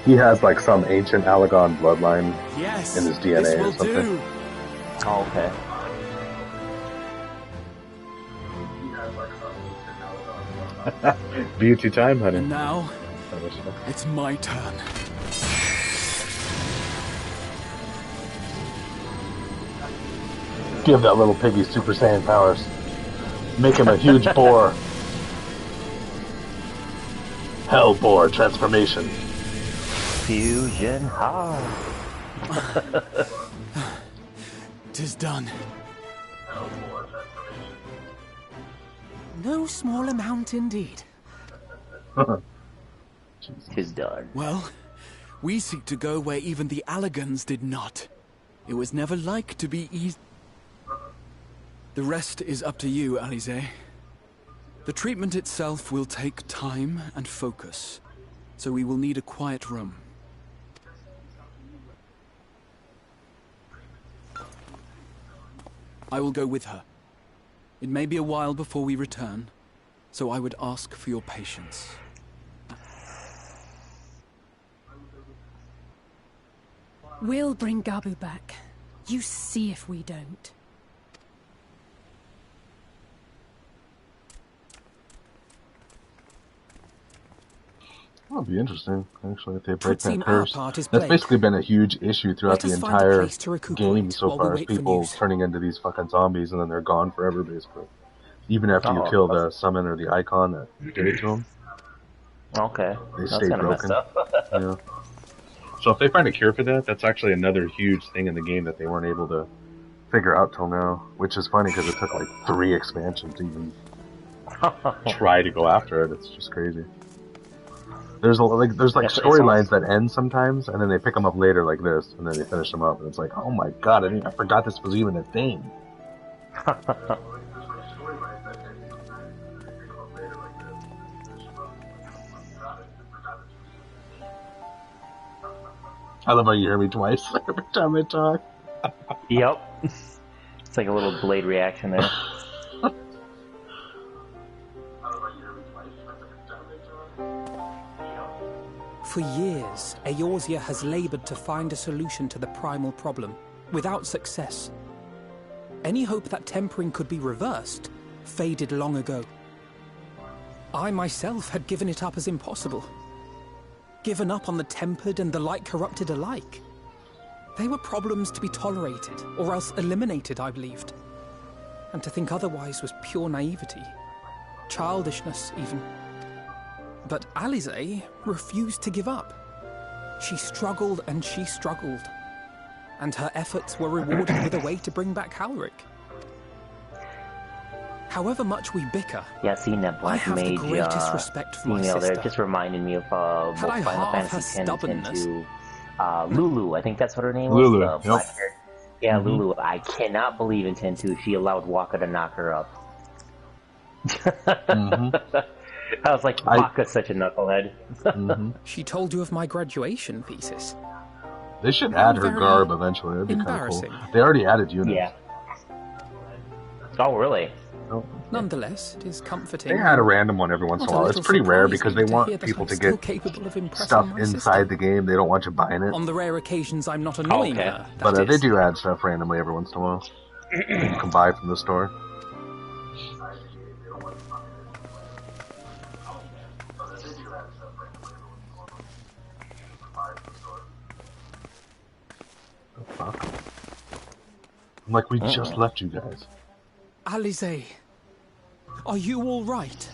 He has like some ancient Alagon bloodline Yes, in his DNA this or will something. do. Oh, okay. Beauty time, honey. And now, it's my turn. Give that little piggy Super Saiyan powers. Make him a huge boar. Hell boar transformation. Fusion hard. 'Tis done. No small amount indeed. Tis done. Well, we seek to go where even the Allagans did not. It was never like to be easy. The rest is up to you, Alize. The treatment itself will take time and focus, so we will need a quiet room. I will go with her. It may be a while before we return, so I would ask for your patience. We'll bring Gabu back. You see if we don't. That'll be interesting, actually, if they break Would seem that our curse. part is That's played. basically been a huge issue throughout Let the us find a entire place to recuperate game so while we far, is wait for people news. turning into these fucking zombies and then they're gone forever, basically. Even after you kill the summon or the icon that did it to them, Okay. they That's stay kind of messed broken. up. Yeah. So if they find a cure for that, that's actually another huge thing in the game that they weren't able to figure out till now, which is funny because it took like 3 expansions to even try to go after it. It's just crazy. There's storylines that end sometimes, and then they pick them up later like this, and then they finish them up, and it's like, oh my god, I forgot this was even a thing. I love how you hear me twice every time I talk. Yep. It's like a little delayed reaction there. For years, Eorzea has labored to find a solution to the primal problem, without success. Any hope that tempering could be reversed faded long ago. I myself had given it up as impossible. Given up on the tempered and the light corrupted alike. They were problems to be tolerated, or else eliminated, I believed. And to think otherwise was pure naivety. Childishness, even. But Alize refused to give up. She struggled and she struggled. And her efforts were rewarded with a way to bring back Halric. However much we bicker, yeah, seeing that black I have mage the greatest respect for my female there sister. just reminded me of both Had I Final half her Fantasy X and stubbornness, 10-2. Lulu, I think that's what her name was. Lulu, The yep. black hair. Yeah, Lulu. I cannot believe in 10-2 she allowed Waka to knock her up. I was like, Waka's such a knucklehead. She told you of my graduation thesis. They should add her garb eventually. That'd be kind of cool. They already added units. Yeah. Oh, really? Oh. Nonetheless, it is comforting. They add a random one every once in a while. It's pretty rare because they want people to get stuff inside the game. They don't want you buying it. On the rare occasions I'm not annoying her. But they do add stuff randomly every once in a while. You can buy from the store. Oh, fuck. I'm like, we just left you guys. Alize, are you all right?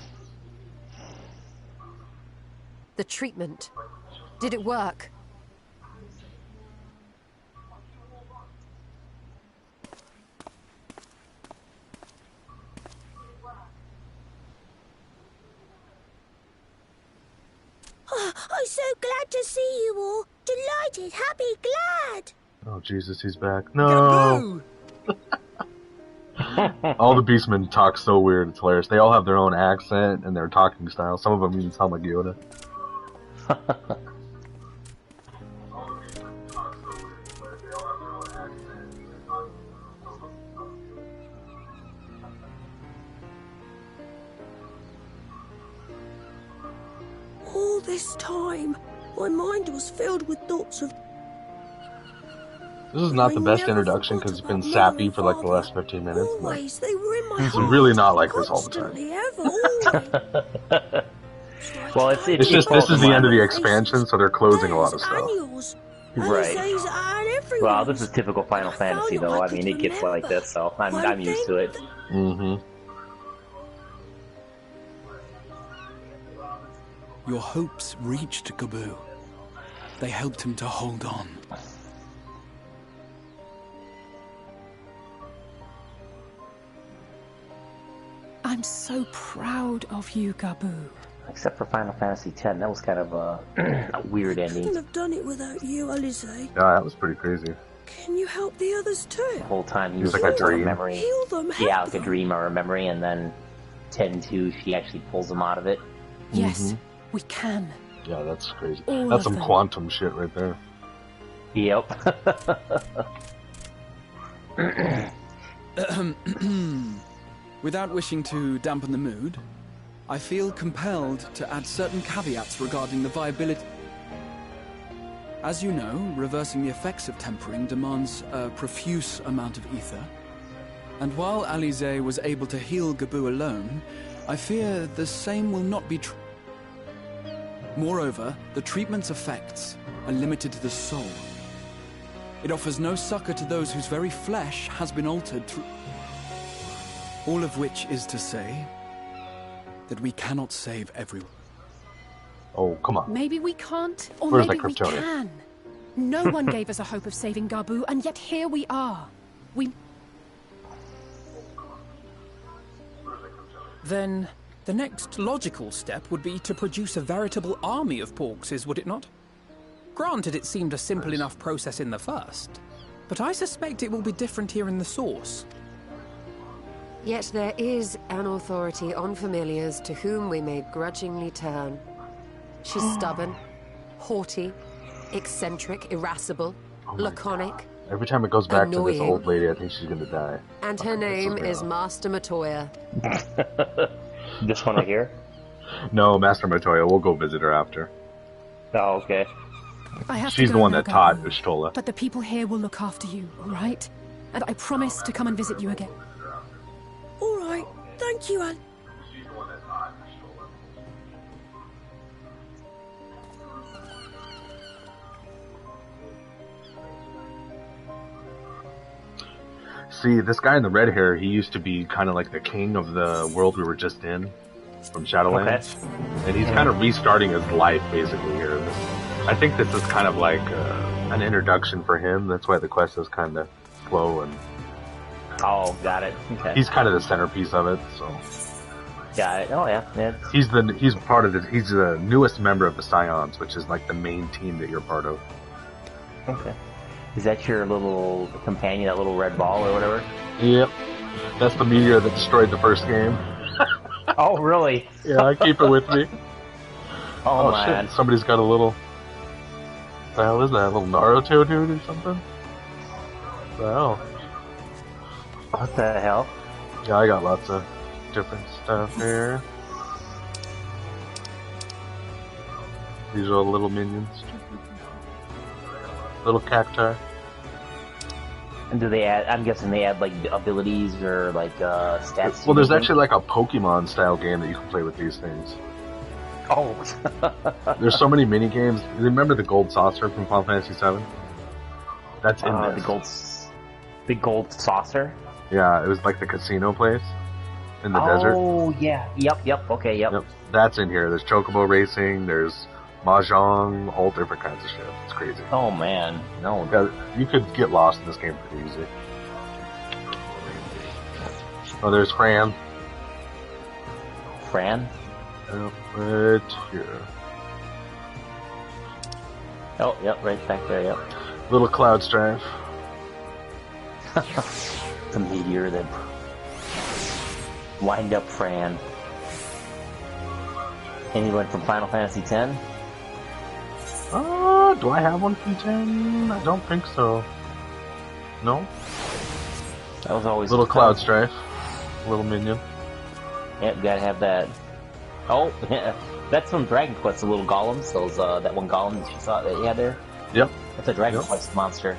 The treatment. Did it work? Oh, I'm so glad to see you all. Delighted, happy, glad. Oh, Jesus, he's back. No! All the Beastmen talk so weird, it's hilarious. They all have their own accent and their talking style. Some of them even sound like Yoda. All this time, my mind was filled with thoughts of... This is not the best introduction because it's been sappy for like the last 15 minutes. Always, they were in my It's heart. really not like this all the time. Well, It's just, this is the end of the expansion, so they're closing a lot of stuff. Right. Well, this is typical Final Fantasy, though. I mean, it gets like this, so I'm used to it. Your hopes reached Gabu. They helped him to hold on. I'm so proud of you, Gabu. Except for Final Fantasy X, that was kind of a weird ending. I couldn't have done it without you, Alize. Yeah, that was pretty crazy. Can you help the others too? The whole time he was was like a like dream. memory. Heal them, Yeah, like a dream or a memory, and then 10-2, she actually pulls him out of it. Yes, we can. Yeah, that's crazy. All That's of some them. quantum shit right there. Yep. Without wishing to dampen the mood, I feel compelled to add certain caveats regarding the viability. As you know, reversing the effects of tempering demands a profuse amount of ether. And while Alize was able to heal Gabu alone, I fear the same will not be true. Moreover, the treatment's effects are limited to the soul. It offers no succor to those whose very flesh has been altered through... All of which is to say that we cannot save everyone. Oh, come on. Maybe we can't, or Where's maybe that we Kryptonian? can. No one gave us a hope of saving Gabu, and yet here we are. We Then the next logical step would be to produce a veritable army of Porkses, would it not? Granted, it seemed a simple enough process in the first, but I suspect it will be different here in the source. Yet there is an authority on familiars to whom we may grudgingly turn. She's stubborn, haughty, eccentric, irascible, laconic. Every time it goes back to this annoying. old lady, I think she's gonna die. And her name is Master Matoya. This one right here? No, Master Matoya. We'll go visit her after. Oh, okay. I have She's to the go one now, that taught Garland. Ushtola. But the people here will look after you, all right? And I promise to come and visit you again. All right. Thank you, Al. See, this guy in the red hair, he used to be kind of like the king of the world we were just in, from Shadowlands. Okay. And he's kind of restarting his life, basically, here. I think this is kind of like an introduction for him. That's why the quest is kind of slow and... Oh, got it. Okay. He's kind of the centerpiece of it, so... Got it. Oh, yeah. He's part of he's the newest member of the Scions, which is like the main team that you're part of. Okay. Is that your little companion, that little red ball or whatever? Yep. That's the meteor that destroyed the first game. Oh, really? Yeah, I keep it with me. Oh man. Shit. Somebody's got a little... What the hell is that? A little Naruto dude or something? What the hell? What the hell? Yeah, I got lots of different stuff here. These are all the little minions. Little cacti. And do they add, I'm guessing they add like abilities or like stats? Well, there's actually like a Pokemon style game that you can play with these things. Oh. There's so many mini games. Remember the gold saucer from Final Fantasy VII? That's in this. The gold saucer? Yeah, it was like the casino place in the desert. Oh, yeah. Yep. Okay, yep. That's in here. There's Chocobo Racing, there's Mahjong, all different kinds of shit. It's crazy. Oh, man. No. Yeah, you could get lost in this game pretty easy. Oh, there's Fran. Fran? Right here. Oh, yep, right back there, yep. Little Cloud Strife. The meteor that wind up Fran. Anyone from Final Fantasy X? Do I have one from 10? I don't think so. No? That was always Little Cloud Strife. Little minion. Yep, gotta have that. Oh, yeah. That's from Dragon Quest, the little golems. Those, that one golem that you saw that you had there? Yep. That's a Dragon Quest monster.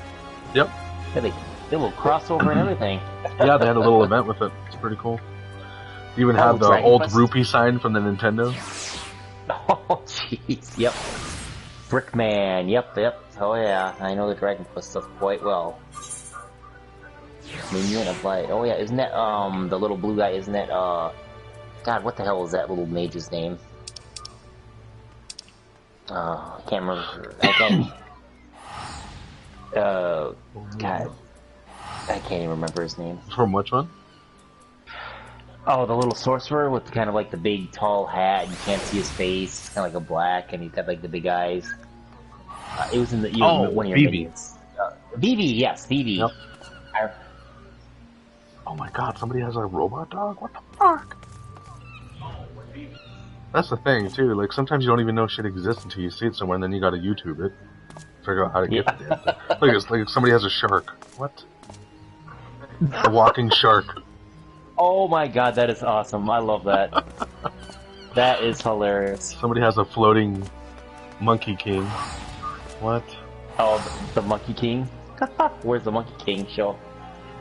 Yep. Yeah, they will crossover and everything. Yeah, they had a little event with it. It's pretty cool. You even have the Dragon old Quest? rupee sign from the Nintendo. Oh, jeez. Yep. Brickman. Yep. Oh, yeah. I know the Dragon Quest stuff quite well. Minion of Light. Oh, yeah. Isn't that, the little blue guy, isn't that, God, what the hell is that little mage's name? I can't remember. God. I can't even remember his name. From which one? Oh, the little sorcerer with kind of like the big tall hat. You can't see his face. It's kind of like a black, and he's got like the big eyes. It was in the one of your minions. Vivi, yes, Vivi. Yep. Oh my god, somebody has a robot dog? What the fuck? That's the thing, too. Like, sometimes you don't even know shit exists until you see it somewhere, and then you gotta YouTube it. Figure out how to get it. Look, it's like somebody has a shark. What? A walking shark. Oh my god, that is awesome. I love that. That is hilarious. Somebody has a floating Monkey King. What? Oh, the Monkey King? Where's the Monkey King show?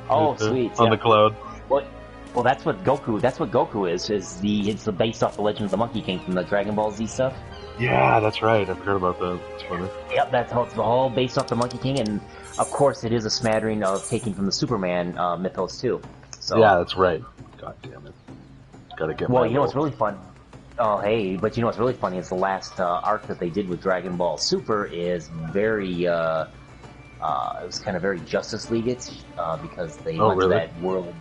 Oh, sweet. On the cloud. Well, that's what Goku is. It's based off the Legend of the Monkey King from the Dragon Ball Z stuff. Yeah, that's right. I've heard about that. It's funny. Yep, that's how it's all based off the Monkey King, and of course it is a smattering of taking from the Superman mythos too. So yeah, that's right. God damn it. Gotta get. Well, you know what's really fun? Oh, hey, but you know what's really funny is the last arc that they did with Dragon Ball Super is very. It was kind of very Justice League-ish because they went to that world.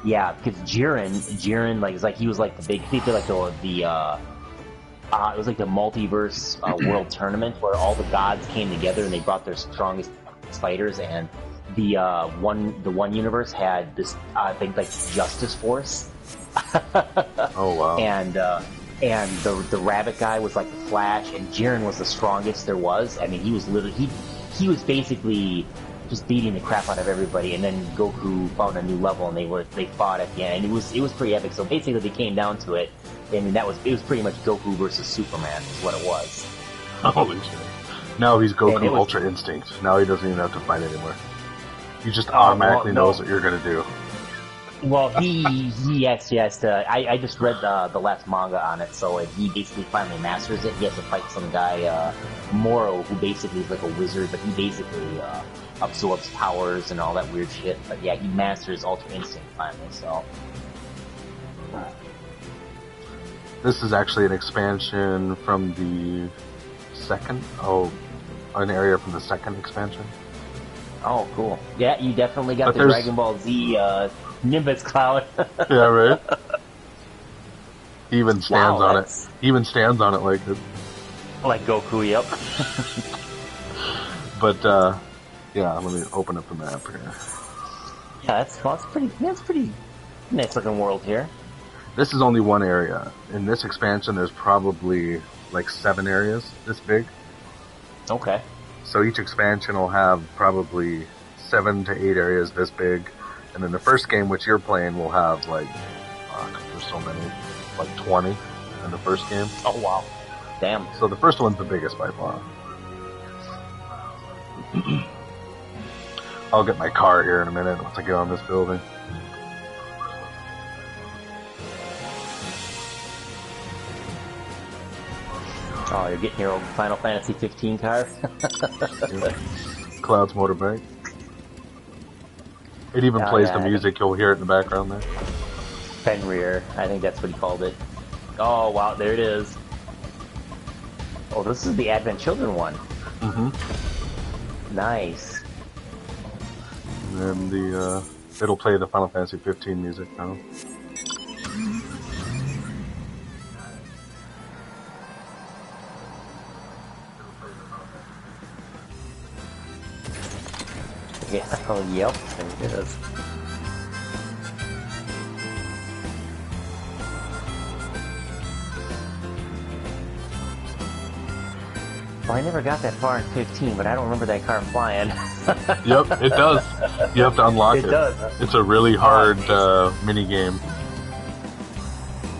Yeah, because Jiren, like he was like the big, he did like it was like the multiverse world tournament where all the gods came together and they brought their strongest fighters, and the one universe had this I think like Justice Force. Oh wow! And the rabbit guy was like the Flash, and Jiren was the strongest there was. I mean, he was literally he was basically just beating the crap out of everybody, and then Goku found a new level, and they fought at the end, and it was pretty epic. So basically, they came down to it. I mean, it was pretty much Goku versus Superman is what it was. Holy shit! Now he's Goku Ultra Instinct. Now he doesn't even have to fight anymore. He just automatically knows what you're gonna do. Well, he actually has to. I just read the last manga on it, so if he basically finally masters it, he has to fight some guy, Moro, who basically is like a wizard, but he basically absorbs powers and all that weird shit. But yeah, he masters Ultra Instinct finally, so. This is actually an expansion from the second. An area from the second expansion. Oh, cool. Yeah, you definitely got the Dragon Ball Z Nimbus Cloud. Yeah, right. He even stands on it. He even stands on it like it. Like Goku, yep. But yeah, let me open up the map here. Yeah, that's pretty nice looking world here. This is only one area. In this expansion, there's probably like 7 areas this big. Okay. So each expansion will have probably 7 to 8 areas this big. And then the first game, which you're playing, will have like, there's so many, like 20 in the first game. Oh, wow. Damn. So the first one's the biggest by far. I'll get my car here in a minute once I get on this building. Oh, you're getting your old Final Fantasy 15 car? Cloud's motorbike. It even plays the music, you'll hear it in the background there. Fenrir, I think that's what he called it. Oh, wow, there it is. Oh, this is the Advent Children one. Mm-hmm. Nice. And then it'll play the Final Fantasy 15 music now. Yeah, oh, yep, there it is. Well, I never got that far in 15, but I don't remember that car flying. Yep, it does. You have to unlock it. It does. It's a really hard mini game.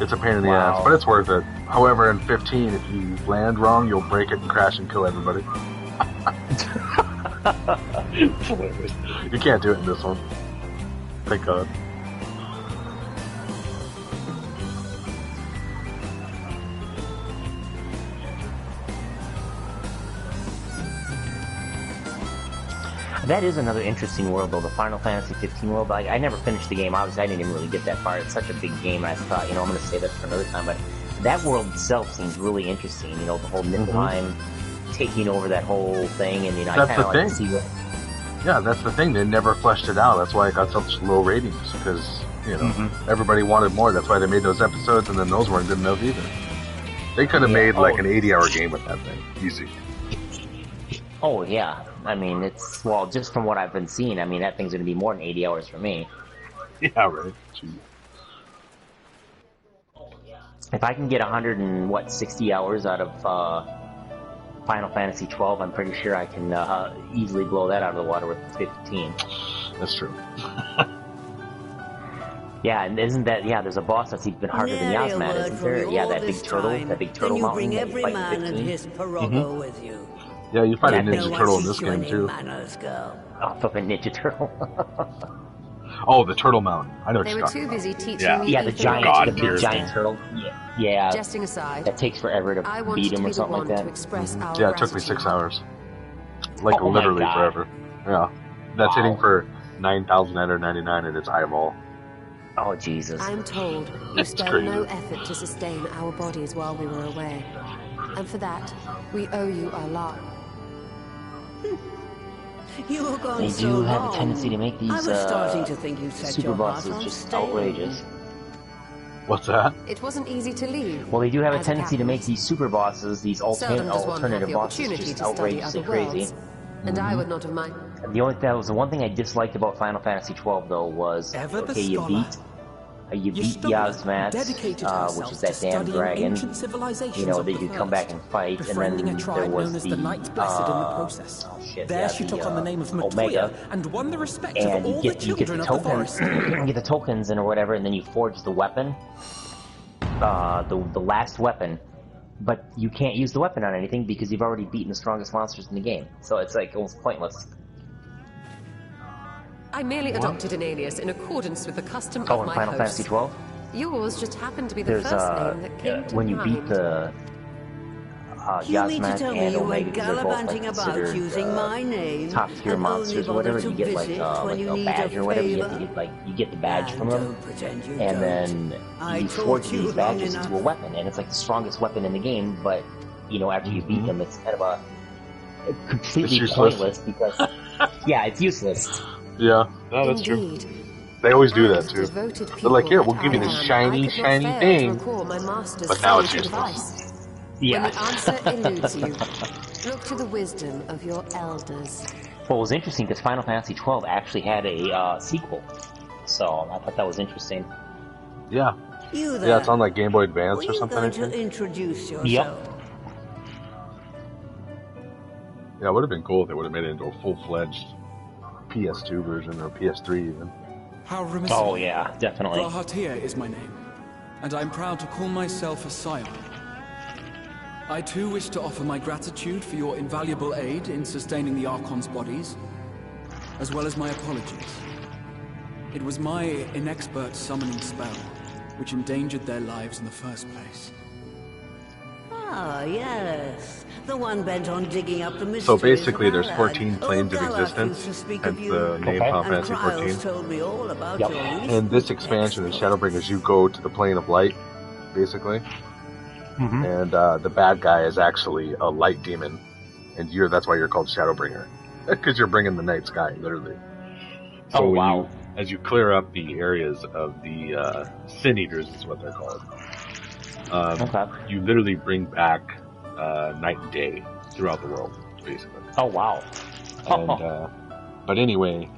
It's a pain in the ass, but it's worth it. However, in 15, if you land wrong, you'll break it and crash and kill everybody. You can't do it in this one. Thank God. That is another interesting world, though, the Final Fantasy 15 world. I never finished the game. Obviously, I didn't even really get that far. It's such a big game, and I thought, I'm going to save that for another time. But that world itself seems really interesting. The whole Niflheim taking over that whole thing, and I kind of like to see what. Yeah, that's the thing. They never fleshed it out. That's why it got such low ratings, because everybody wanted more. That's why they made those episodes, and then those weren't good enough either. They could have made like an 80-hour game with that thing, easy. Oh yeah, I mean just from what I've been seeing, I mean that thing's going to be more than 80 hours for me. Yeah, right. Jeez. If I can get 160 hours out of Final Fantasy 12, I'm pretty sure I can easily blow that out of the water with 15. That's true. Yeah, and isn't that, there's a boss that's even harder than Yasmat, isn't there? Yeah, that big turtle mountain that you fight in 15. With you. Yeah, you fight a Ninja Turtle in this game, too. Oh, fucking Ninja Turtle. Oh, the Turtle Mountain. I know what you're talking about. They were too busy teaching me. Yeah, the giant turtle. Yeah. Jesting aside, that takes forever to beat him or something like that. Yeah, it took me 6 hours. Like, literally forever. Yeah. That's hitting for 9,999 in its eyeball. Oh, Jesus. I'm told you spared no effort to sustain our bodies while we were away. And for that, we owe you our lot. You were gone They so do have long. a tendency to make these I was starting to think you set super your heart bosses on just staying. outrageous. What's that? It wasn't easy to leave. Well, they do have a as it tendency to make happens. these super bosses, these Seldom does one have alternative the bosses, opportunity just to study outrageously other crazy. worlds, and I would not have minded. That was the one thing I disliked about Final Fantasy XII, though, was Ever the okay, you scholar. beat Ystola Yasmat, dedicated herself which is that to damn studying dragon. ancient civilizations You know, of that the you come back and fight, and befriending then a there tribe was known as the the Knights Blessed in the process. There she took on the name of Omega, Matoya and won the respect and of all the children of the forest. you get the tokens and or whatever, and then you forge the weapon, the last weapon. But you can't use the weapon on anything because you've already beaten the strongest monsters in the game. So it's like almost pointless. I merely adopted an alias in accordance with the custom of in my Final hosts. Fantasy XII? Yours just happened to be the There's first name that came to when you mind. beat the You mean to Yasmat tell me and you were Omega, they're both like gallivanting about considered using my name top tier and monsters or only whatever. bother You to get like visit when you a need badge a or whatever. You favor? get you get the badge from them, Don't pretend you and don't. then I you taught forge you these long badges enough. into a weapon, and it's like the strongest weapon in the game. But you know, after you beat them, it's kind of a completely pointless because it's useless. Yeah, no, that's true. They always do that too. They're like, here, we'll give you this shiny, shiny thing, but now it's useless. When the answer eludes you, look to the wisdom of your elders. Well, it was interesting because Final Fantasy XII actually had a sequel, so I thought that was interesting. Yeah. You there. Yeah, it's on like Game Boy Advance Were or you something. going I think. to introduce yourself? Yep. Yeah, it would have been cool if they would have made it into a full-fledged PS2 version or PS3 even. How reminiscent. Oh yeah, definitely. Rahatia is my name, and I'm proud to call myself a scion. I too wish to offer my gratitude for your invaluable aid in sustaining the Archon's bodies, as well as my apologies. It was my inexpert summoning spell which endangered their lives in the first place. Ah, yes. The one bent on digging up the mysteries. So basically, of there's Alad. 14 planes of Galak existence, used to speak hence of you, the name Final Fantasy and Kryles 14. told me all about Yep. your In this expansion in Shadowbringers, you go to the plane of light, basically. And the bad guy is actually a light demon, and that's why you're called Shadowbringer, because you're bringing the night sky, literally. So Oh wow! As you clear up the areas of the Sin Eaters, is what they're called. You literally bring back night and day throughout the world, basically. Oh wow! And but anyway,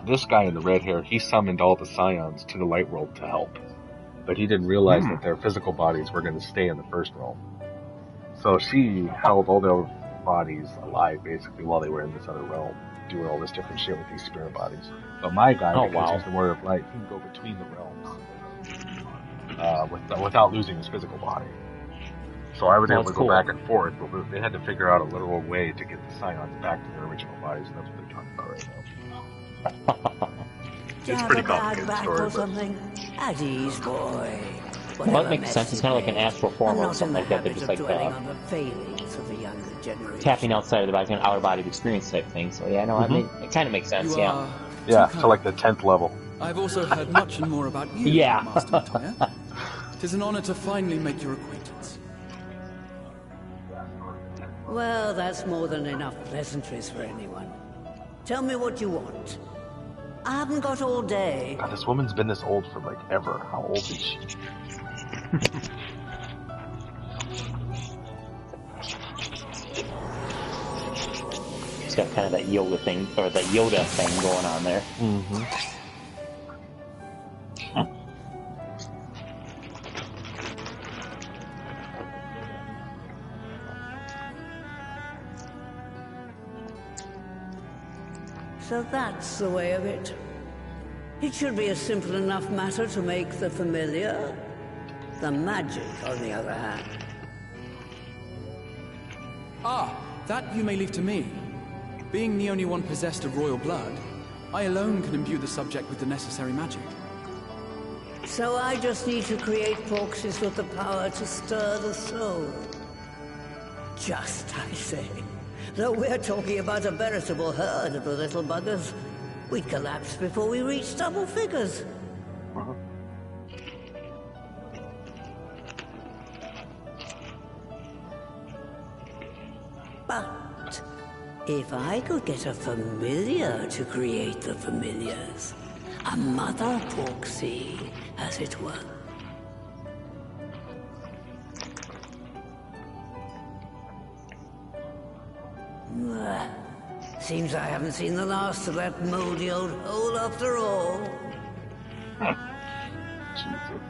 this guy in the red hair, he summoned all the Scions to the light world to help. But he didn't realize that their physical bodies were going to stay in the first realm. So she held all their bodies alive, basically, while they were in this other realm, doing all this different shit with these spirit bodies. But my guy, because he's the warrior of light, he can go between the realms without losing his physical body. So I was able to go back and forth, but they had to figure out a literal way to get the Scions back to their original bodies, and that's what they're talking about right now. It's pretty complicated story, or something? At ease, boy. Well, that makes sense. It's kind of like an astral form or something like that. They're just like on the failings of the younger generation. tapping outside of the body, an outer body experience type thing. So yeah, no, it kind of makes sense. Yeah, so like the 10th level. I've also heard much and more about you, Master Matoya. Tis an honor to finally make your acquaintance. Well, that's more than enough pleasantries for anyone. Tell me what you want. I haven't got all day. God, this woman's been this old for like ever. How old is she? She's got kind of that Yoda thing, or that Yoda thing going on there. So that's the way of it. It should be a simple enough matter to make the familiar. The magic, on the other hand. Ah, that you may leave to me. Being the only one possessed of royal blood, I alone can imbue the subject with the necessary magic. So I just need to create proxies with the power to stir the soul. Just, I say. Though we're talking about a veritable herd of the little buggers, we'd collapse before we reach double figures. But If I could get a familiar to create the familiars, a mother Porksy, as it were. Seems I haven't seen the last of that moldy old hole after all. Jesus.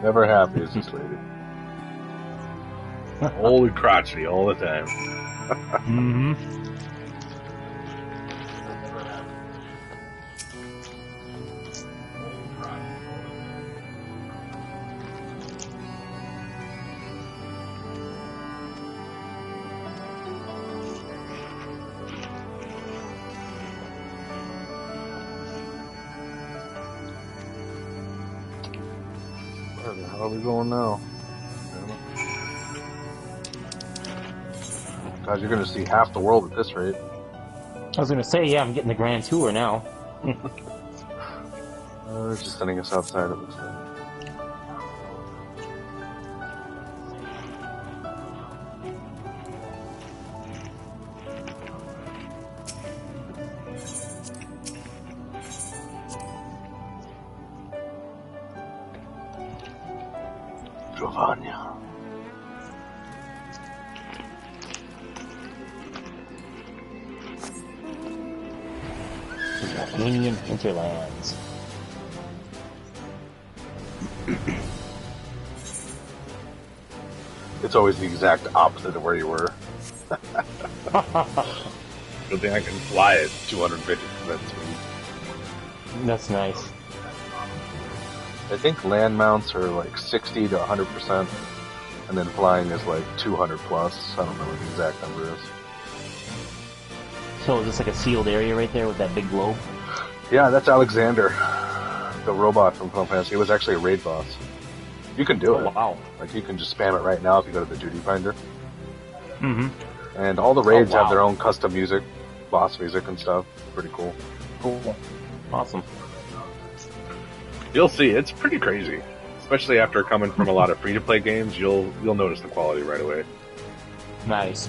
Never happy is this lady. Old and crotchety all the time. Mm-hmm. Where the hell are we going now? God, you're gonna see half the world at this rate. I was gonna say, yeah, I'm getting the grand tour now. They're just sending us outside of this thing. Giovanni. Indian hinterlands. It's always the exact opposite of where you were. Good thing I can fly at 250% speed. That's nice. I think land mounts are like 60 to 100%, and then flying is like 200 plus. I don't know what the exact number is. So is this like a sealed area right there with that big globe? Yeah, that's Alexander, the robot from Final Fantasy. He was actually a raid boss. You can do it. Wow. Like, you can just spam it right now if you go to the duty finder. Mm-hmm. And all the raids have their own custom music, boss music and stuff. Pretty cool. Cool. Awesome. You'll see, it's pretty crazy. Especially after coming from a lot of free-to-play games, you'll notice the quality right away. Nice.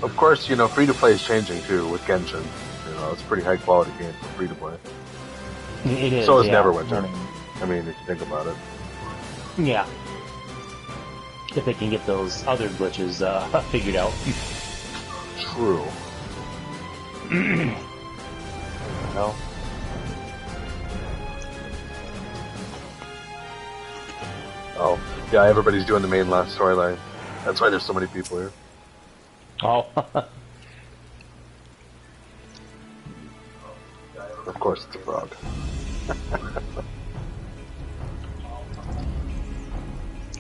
Of course, you know, free-to-play is changing too with Genshin. You know, it's a pretty high-quality game for free-to-play. It is, so is yeah. Neverwinter. I mean, if you think about it. Yeah. If they can get those other glitches figured out. True. Well. Oh, yeah, everybody's doing the main last storyline. That's why there's so many people here. Oh. Of course it's a frog.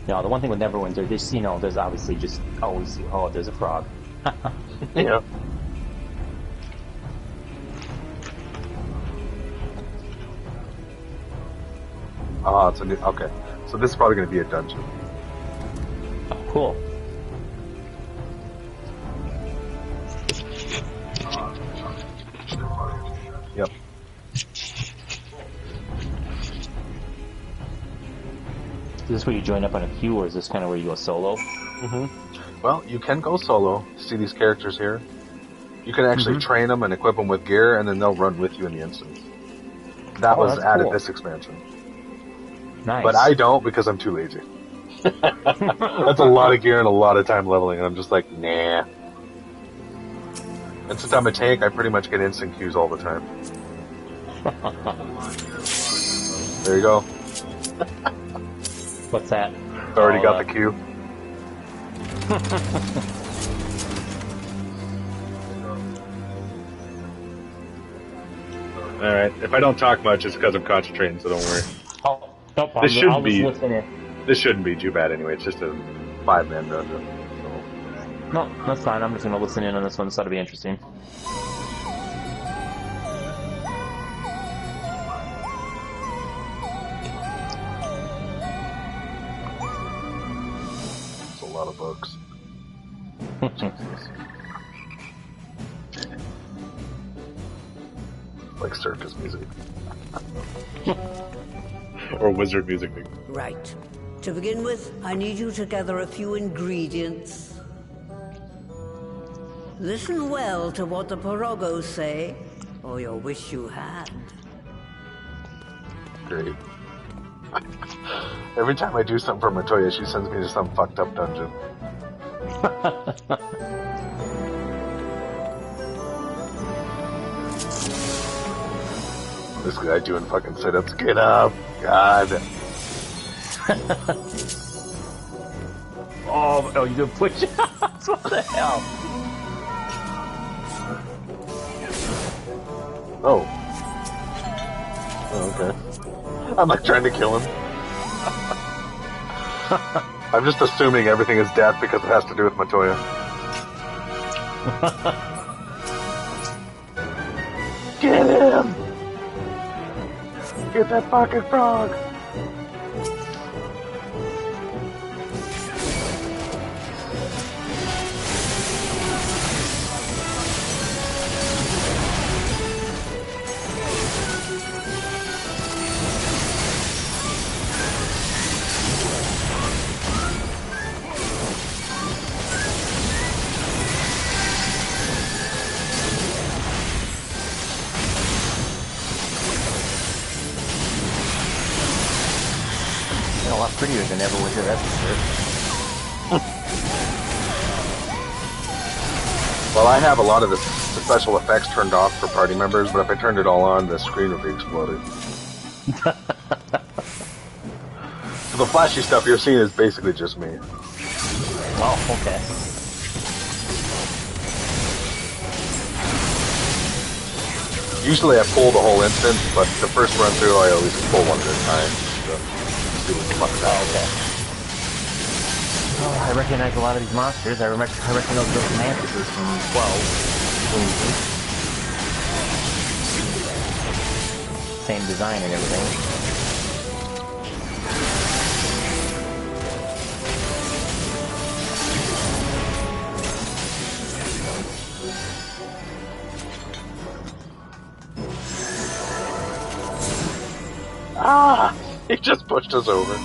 No, the one thing with Neverwinter, there's, you know, there's obviously just always, oh, there's a frog. Yeah. Ah, it's a new, okay. So this is probably going to be a dungeon. Oh, cool. Yep. Is this where you join up on a queue, or is this kind of where you go solo? Mm-hmm. Well, you can go solo. See these characters here? You can actually train them and equip them with gear, and then they'll run with you in the instance. That was added this expansion. Nice. But I don't because I'm too lazy. That's a lot of gear and a lot of time leveling, and I'm just like, nah. And since I'm a tank, I pretty much get instant queues all the time. There you go. What's that? Already got the queue. Alright, if I don't talk much, it's because I'm concentrating, so don't worry. Oh, no problem. This shouldn't This shouldn't be too bad anyway, it's just a 5-man dungeon. So. No, that's fine. I'm just going to listen in on this one, so that'll be interesting. It's a lot of bugs. Like circus music. Or wizard music. Right. To begin with, I need you to gather a few ingredients. Listen well to what the Pirogos say, or you'll wish you had. Great. Every time I do something for Matoya, she sends me to some fucked up dungeon. This guy doing fucking sit-ups. Get up! God. Oh, you doing push-ups? What the hell? Oh. Oh, okay. I'm like trying to kill him. I'm just assuming everything is death because it has to do with Matoya. Get him! Get that fucking frog! A lot prettier than Everwinter, that's for sure. Well, I have a lot of the special effects turned off for party members, but if I turned it all on, the screen would be exploded. So the flashy stuff you're seeing is basically just me. Oh, okay. Usually I pull the whole instance, but the first run through I always pull one at a time. So. Okay. Oh, I recognize a lot of these monsters. I recognize those mantises from 12. Same design and everything. Ah! He just pushed us over.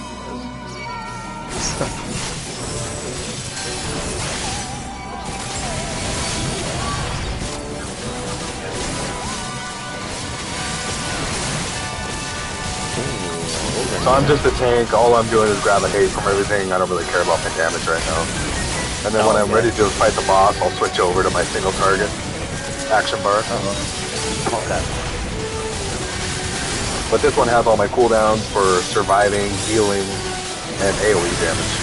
So I'm just a tank, all I'm doing is grabbing hate from everything, I don't really care about my damage right now. And then when I'm ready to fight the boss, I'll switch over to my single target action bar. Okay. But this one has all my cooldowns for surviving, healing, and AoE damage.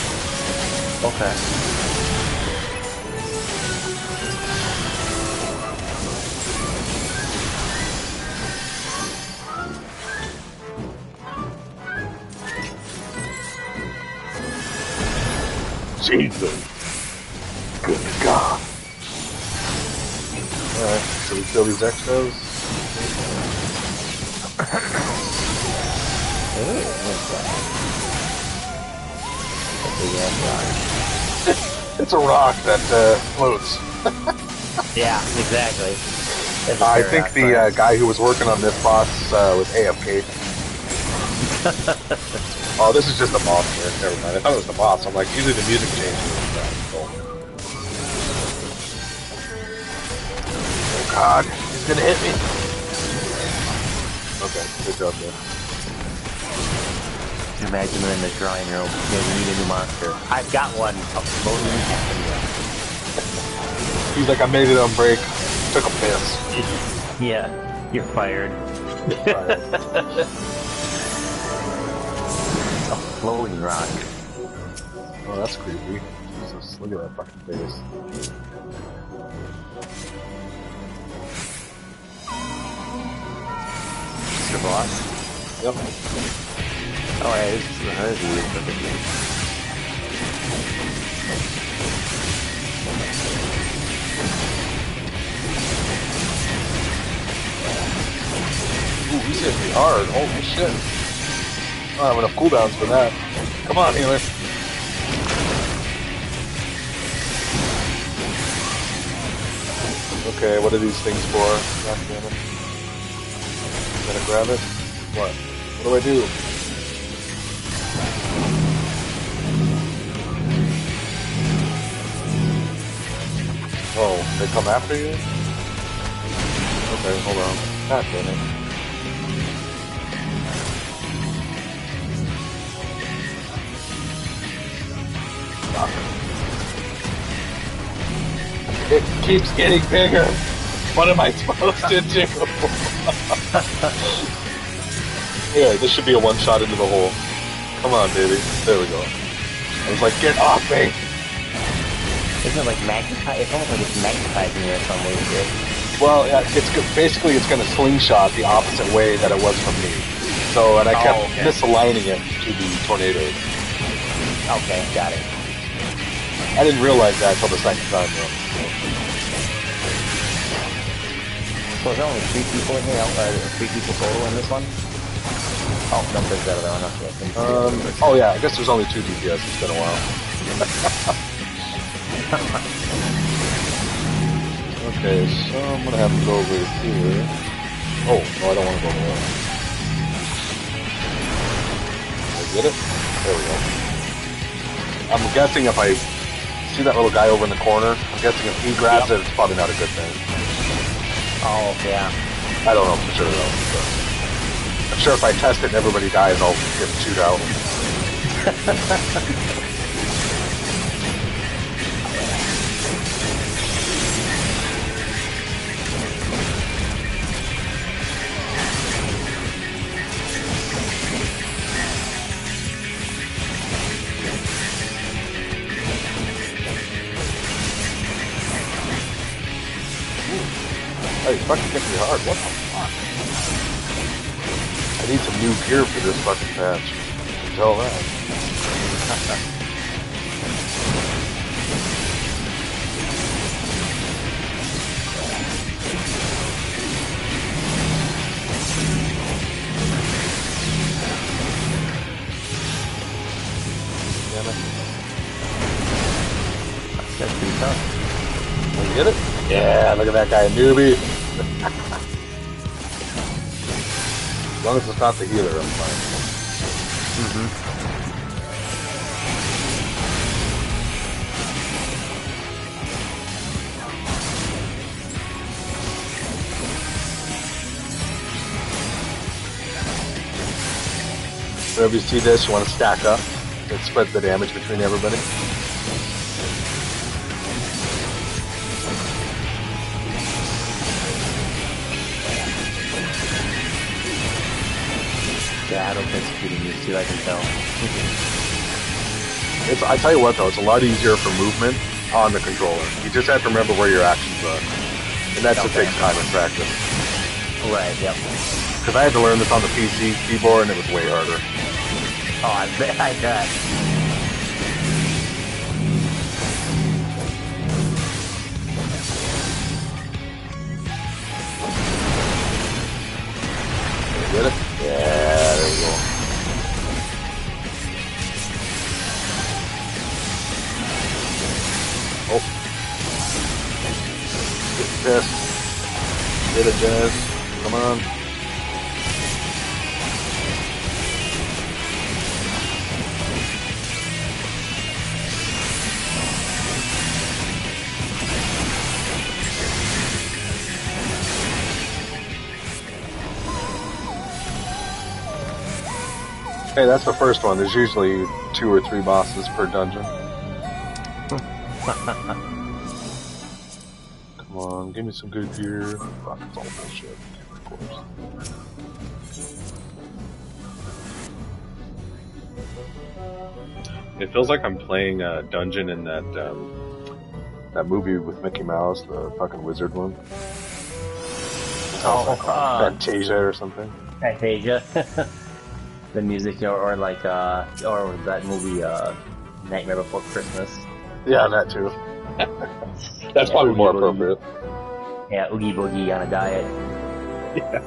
Okay. Jesus. Good God. Alright, so we kill these extras. It's a rock that floats. Yeah, exactly. I think the guy who was working on this boss was AFK. Oh, this is just a boss here. Never mind. I thought it was the boss. I'm like, usually the music changes. Oh God, he's gonna hit me. Okay, good job, man. Imagine we're in the drawing room. Yeah, we need a new monster. I've got one. He's like, I made it on break. Took a piss. Yeah, you're fired. A floating rock. Oh, that's creepy. Jesus, look at that fucking face. The boss? Yep. Oh, yeah, this is weird. Ooh, he's hitting me hard. Holy shit. I don't have enough cooldowns for that. Come on, healer. Okay, what are these things for? God damn it. Gotta grab it? What? What do I do? They come after you? Okay, hold on. God damn it. It keeps getting bigger. What am I supposed to do? Yeah, this should be a one-shot into the hole. Come on, baby. There we go. I was like, get off me! Isn't it like magnetize? It's almost like it's magnetizing you in some ways here. Well, yeah, basically it's going to slingshot the opposite way that it was from me. So, and I kept misaligning it to the tornadoes. Okay, got it. I didn't realize that until the second time, though. So is there only 3 people in here? 3 people total in this one? Oh, no, there's the other one. Okay. Oh yeah, I guess there's only 2 DPS. It's been a while. Okay, so I'm gonna have to go over here. Oh, no, I don't want to go there. Did I get it? There we go. I'm guessing if I see that little guy over in the corner, I'm guessing if he grabs it, it's probably not a good thing. Oh, yeah. I don't know for sure though. But I'm sure if I test it and everybody dies, I'll get chewed out. Hey, he's fucking hit me hard. What the fuck? I need some new gear for this fucking patch. Tell that. Damn it. That's pretty tough. Did you get it? Yeah, look at that guy, newbie. As long as it's not the healer, I'm fine. Whenever you see this, you want to stack up and spread the damage between everybody. Yeah, I don't think it's getting used to, I can tell. I tell you what though, it's a lot easier for movement on the controller. You just have to remember where your actions are. And that just takes time and practice. Right, yep. Because I had to learn this on the PC keyboard and it was way harder. Oh, I bet. Get it? Yeah, there we go. Oh. Get pissed. Get it, Jazz. Come on. Hey, that's the first one. There's usually 2 or 3 bosses per dungeon. Come on, give me some good gear. Fuck, it's all bullshit. Of course. It feels like I'm playing a dungeon in that that movie with Mickey Mouse, the fucking wizard one. Fantasia or something. Fantasia. The music, or like, or that movie, Nightmare Before Christmas. Yeah, that too. That's probably more appropriate. Yeah, Oogie Boogie on a diet. Yeah.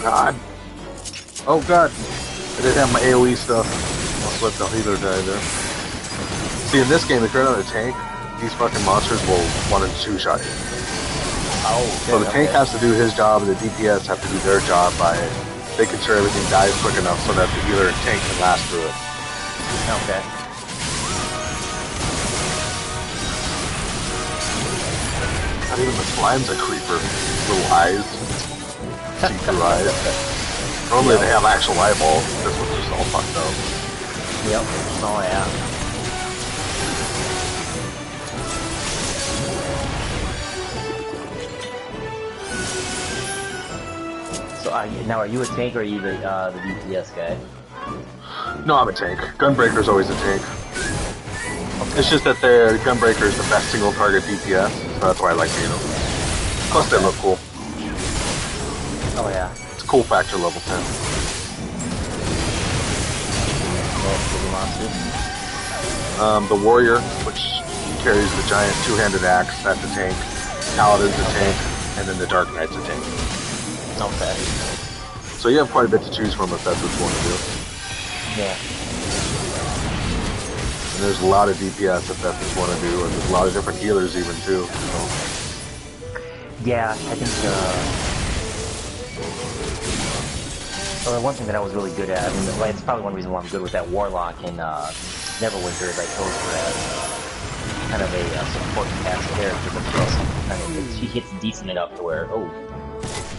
God. Oh God. I didn't have my AoE stuff. I'll let the healer die there. See, in this game, if you're not a tank, these fucking monsters will 1 and 2 shot you. Oh, so the tank has to do his job, and the DPS have to do their job by making sure everything dies quick enough so that the healer and tank can last through it. Okay. Not even the slime's a creeper. Little eyes. See-through eyes. Normally they have actual eyeballs. This one's just all fucked up. Yep. Oh yeah. So now, are you a tank or are you the DPS guy? No, I'm a tank. Gunbreaker's always a tank. It's just that the Gunbreaker is the best single target DPS, so that's why I like being them. Plus they look cool. Oh yeah. It's cool factor level 10. The Warrior, which carries the giant two-handed axe, that's a tank. Paladin's a tank, and then the Dark Knight's a tank. Okay. So you have quite a bit to choose from if that's what you want to do. Yeah. And there's a lot of DPS if that's what you want to do, and there's a lot of different healers even too. So. Yeah, I think well, one thing that I was really good at, I mean, it's probably one reason why I'm good with that Warlock in Neverwinter is I chose her as kind of a support cast character, but she also she hits decent enough to where,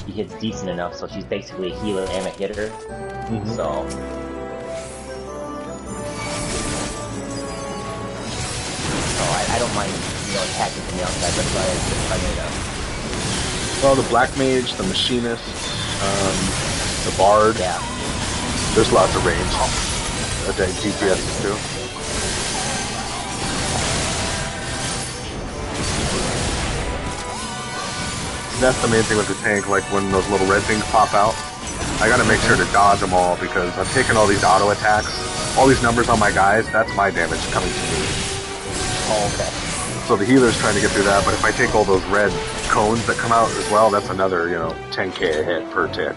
she hits decent enough, so she's basically a healer and a hitter. So I don't mind, attacking from the outside, but I made up. Well, the Black Mage, the Machinist, the Bard. Yeah. There's lots of range. Okay, DPS too. That's the main thing with the tank, like when those little red things pop out. I gotta make sure to dodge them all because I'm taking all these auto attacks. All these numbers on my guys, that's my damage coming to me. Oh, okay. So the healer's trying to get through that, but if I take all those red cones that come out as well, that's another, 10k a hit per tick.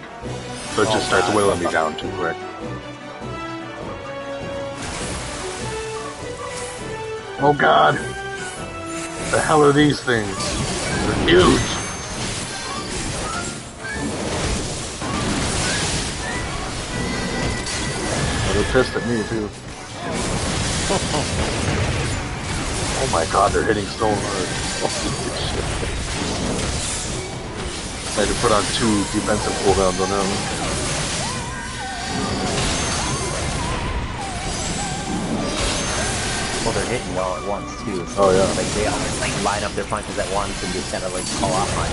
So it just starts whittling me down too quick. Oh god! The hell are these things? They're huge! Oh, they're pissed at me too. Oh my god, they're hitting so hard. Holy shit. I had to put on 2 defensive cooldowns on them. Well, they're hitting you all at once too. So oh yeah. Like they all line up their punches at once and just kind of call off on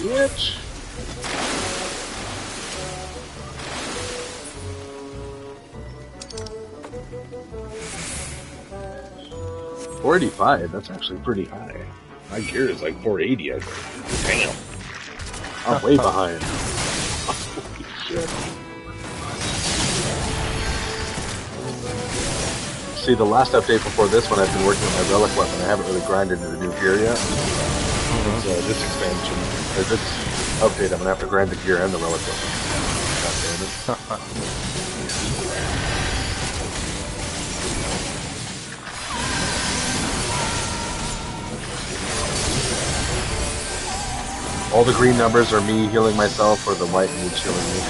you. Bitch. $485, that's actually pretty high. My gear is like 480, I think. Damn. I'm way behind. Holy shit. See, the last update before this one, I've been working with my relic weapon. I haven't really grinded into the new gear yet. This expansion, or this update, I'm gonna have to grind the gear and the relic weapon. God damn it. All the green numbers are me healing myself, or the white mage healing me.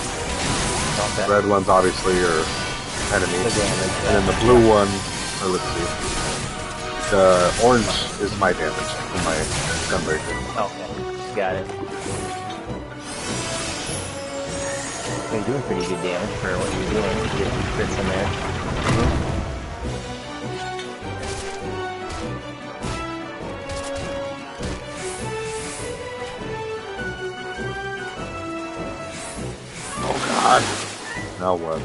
The red ones obviously are enemy, and then the blue one, let's see, the orange is my damage from my Gunbreaker. Okay, got it. You're doing pretty good damage for what you're doing. You get some crits in there. Now what?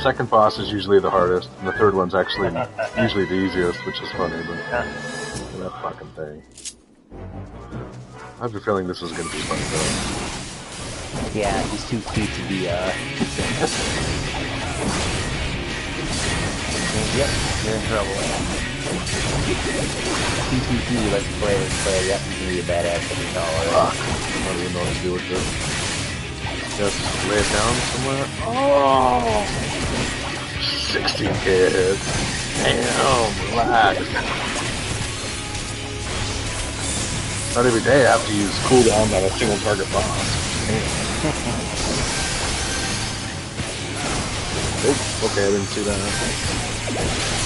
Second boss is usually the hardest, and the third one's actually usually the easiest, which is funny, but that fucking thing. I have a feeling this is gonna be fun though. Yeah, he's too cute to be Yep, you're in trouble. Let's play, yep, you can be a badass if you know already. I don't even know what to do with this. Just lay it down somewhere. Oh! 16k a hit. Damn, relax. Not every day I have to use cooldown on a single target boss. Damn. Oh, okay, I didn't see that.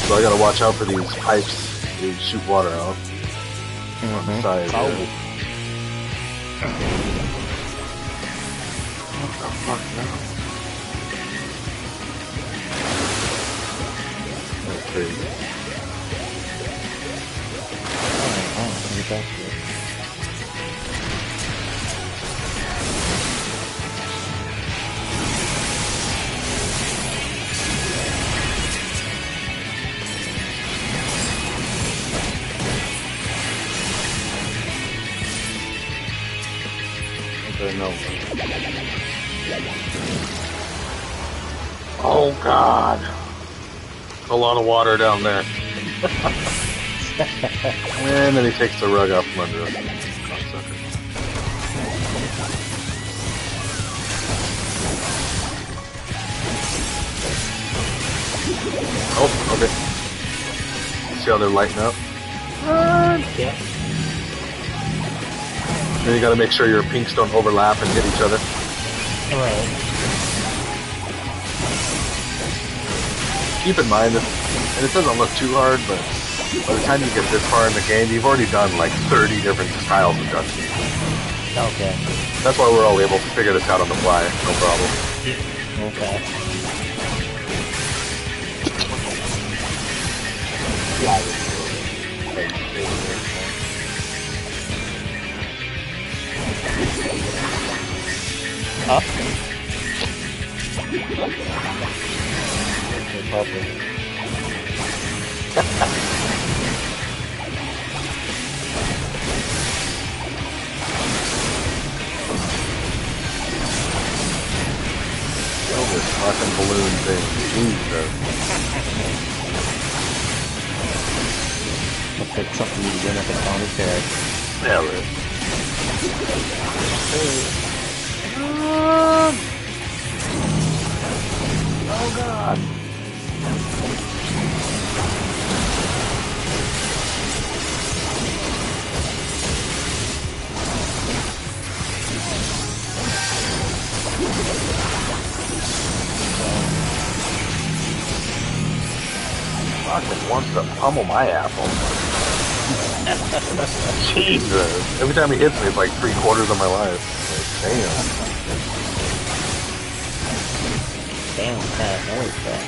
So I gotta watch out for these pipes. They shoot water out. On the side. Oh. What the fuck now? Okay. No. Oh God! A lot of water down there. And then he takes the rug out from under us. Oh, okay. See how they're lighting up? Yeah. Then you gotta make sure your pinks don't overlap and hit each other. Alright. Keep in mind, and it doesn't look too hard, but by the time you get this far in the game, you've already done like 30 different styles of dungeons. Okay. That's why we're all able to figure this out on the fly, no problem. Okay. Yeah. Up. Oh, this fucking balloon thing. Jesus. Looks like something you win at the county fair. Yeah, right. Oh God. Fucking wants to pummel my apple. Jesus. Every time he hits me, it's like 3/4 of my life. Like, damn. Damn, that noise, that.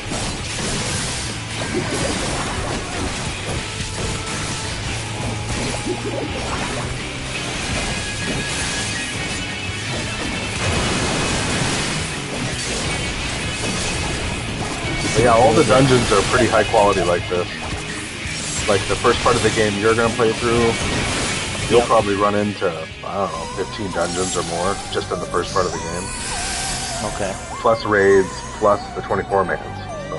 But yeah, all the dungeons are pretty high quality like this. Like the first part of the game you're gonna play through, you'll probably run into, I don't know, 15 dungeons or more just in the first part of the game. Okay. Plus raids, plus the 24 mans. So,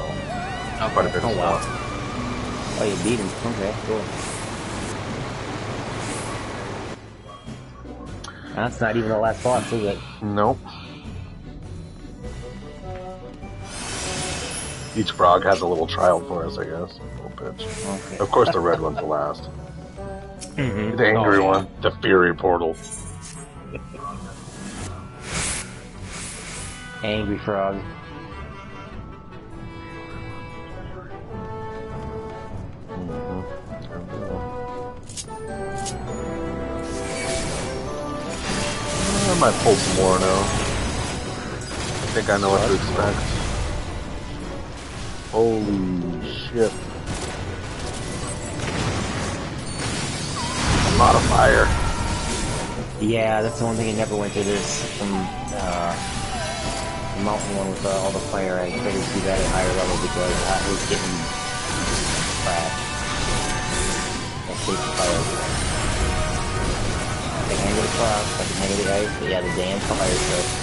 quite a bit of wow. stuff. Oh, you beat him. Okay, cool. That's not even the last boss, is it? Nope. Each frog has a little trial for us, I guess. A little bitch. Okay. Of course, the red one's the last. Mm-hmm. The angry one, the Fury Portal. Angry frog. I might pull some more now. I think I know what to expect. Holy shit. A lot of fire. Yeah, that's the one thing I never went to this. The mountain one with all the fire. I tried to see that at higher level because I was getting crap. I hate the fire. I can handle the frost, I can handle the ice, but yeah, the damn fire stuff.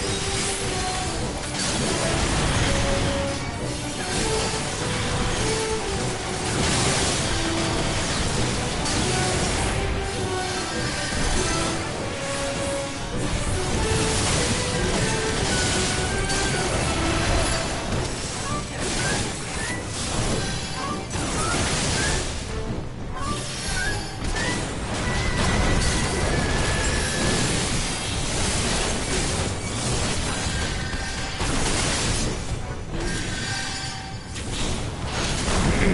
This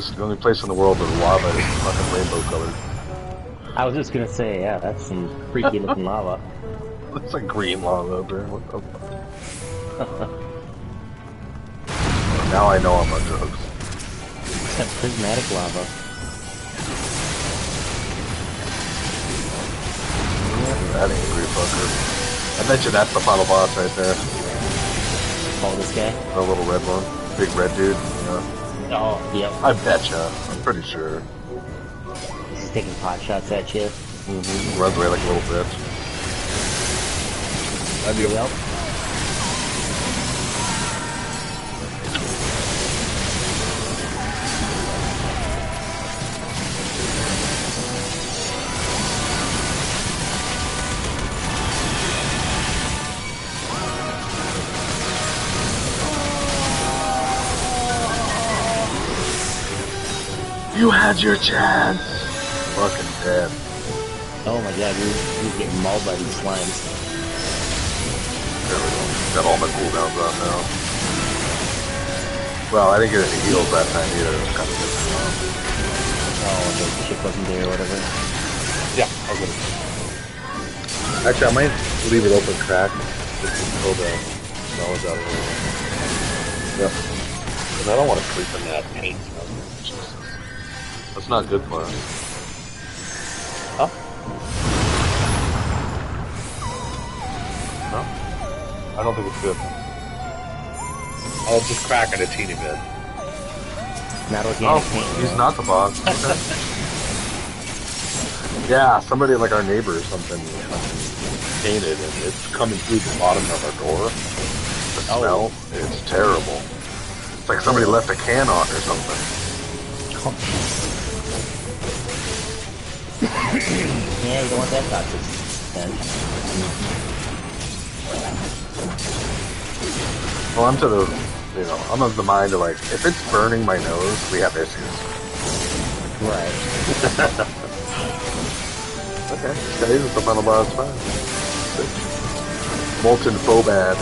is the only place in the world where the lava is fucking rainbow colored. I was just gonna say, yeah, that's some freaky looking lava. It's like green lava over there. What the fuck? Now I know I'm on drugs. Except prismatic lava. That angry fucker. I bet you that's the final boss right there. Oh, this guy? The little red one. Big red dude, you know? Oh, yep. I betcha. I'm pretty sure. He's taking pot shots at you. Mm-hmm. Runs away like a little bitch. That'd be yep. You had your chance! Fucking dead. Oh my god, he's getting mauled by these slimes. There we go. Got all my cooldowns on now. Well, I didn't get any heals that time either. It was kind of different. Oh, the ship wasn't there or whatever. Yeah, I'll get it. Actually, I might leave it open cracked just until the knowledge out of it. Yep. Because I don't want to sleep in that paint smell. That's not good for us. Oh? No? I don't think it's good. I'll just crack it a teeny bit. Not organic paint. He's not the boss. Yeah, somebody like our neighbor or something painted and it's coming through the bottom of our door. The smell, it's terrible. It's like somebody left a can on or something. Yeah, you don't want that toxic stench. Well, I'm to the, you know, I'm of the mind of like, if it's burning my nose, we have issues. Right. Okay, guys, it's the final boss fight. Molten Phobad.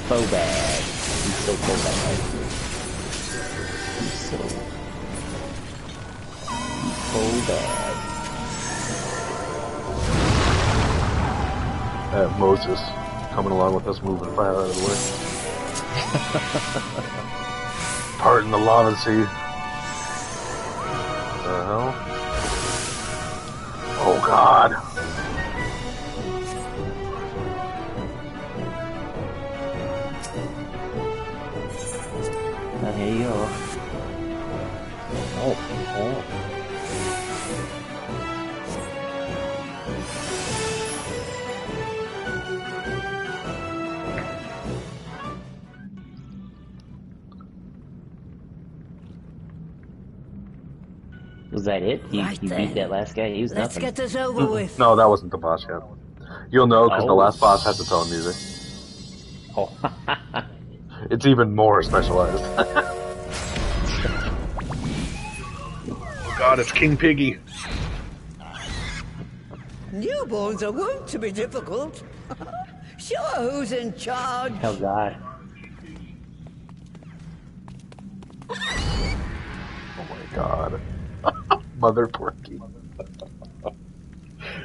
Phobad. He's so Phobad. He's so Phobad. Moses coming along with us, moving fire out of the way. Pardon the lava sea. What the hell? Oh god. Here you go. Oh. Was that it? You beat that last guy? He was Let's nothing. get this over with. No, that wasn't the boss yet. You'll know because the last boss has its own music. Oh. It's even more specialized. Oh god, it's King Piggy. Newborns are wont to be difficult. Sure, who's in charge? Oh god. Oh my god. Mother Porky.